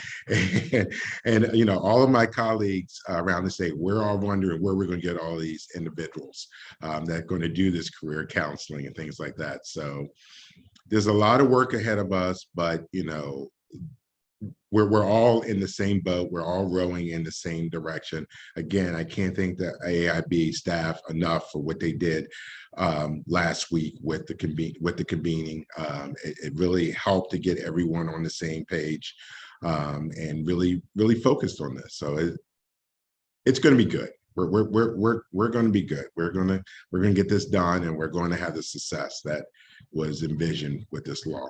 you know, all of my colleagues around the state, we're all wondering where we're going to get all these individuals that are going to do this career counseling and things like that. So there's a lot of work ahead of us, but you know, we're all in the same boat. We're all rowing in the same direction. Again, I can't thank the AIB staff enough for what they did last week with the convening. It really helped to get everyone on the same page and really focused on this. So it's going to be good. We're going to be good. We're going to get this done, and we're going to have the success that was envisioned with this law.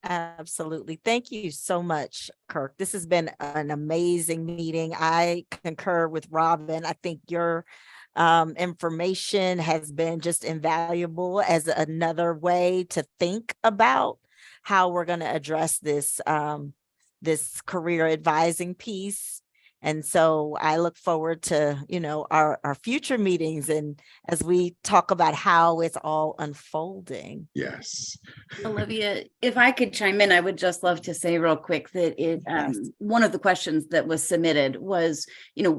Absolutely. Thank you so much, Kirk. This has been an amazing meeting. I concur with Robin. I think your information has been just invaluable as another way to think about how we're going to address this career advising piece. And so I look forward to, our future meetings and as we talk about how it's all unfolding. Yes. Olivia, if I could chime in, I would just love to say real quick that Yes. one of the questions that was submitted was,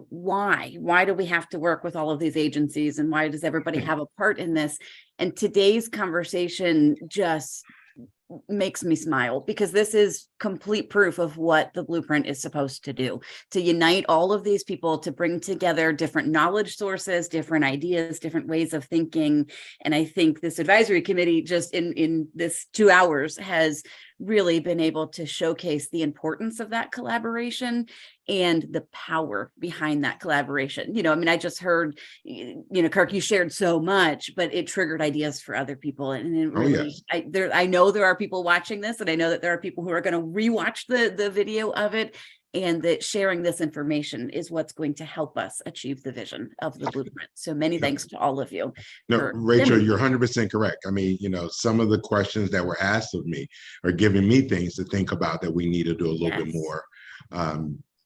why do we have to work with all of these agencies and why does everybody have a part in this? And today's conversation just makes me smile because this is complete proof of what the blueprint is supposed to do, to unite all of these people, to bring together different knowledge sources, different ideas, different ways of thinking. And I think this advisory committee just in this 2 hours has really been able to showcase the importance of that collaboration and the power behind that collaboration. I just heard, Kirk, you shared so much, but it triggered ideas for other people. And it really, yes. I know there are people watching this, and I know that there are people who are going to rewatch the video of it, and that sharing this information is what's going to help us achieve the vision of the blueprint. So many thanks to all of you. No, Rachel, you're 100% correct. Some of the questions that were asked of me are giving me things to think about that we need to do a little bit more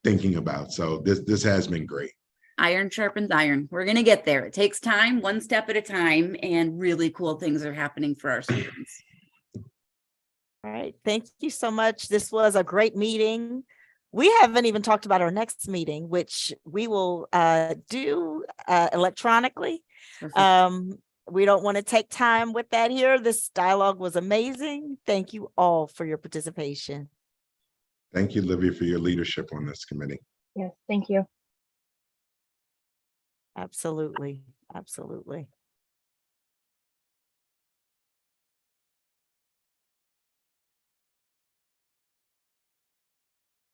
thinking about. So this has been great. Iron sharpens iron. We're going to get there. It takes time, one step at a time, and really cool things are happening for our students. All right. Thank you so much. This was a great meeting. We haven't even talked about our next meeting, which we will do electronically. Perfect. We don't want to take time with that here. This dialogue was amazing. Thank you all for your participation. Thank you, Livia, for your leadership on this committee. Yes, thank you. Absolutely. Absolutely.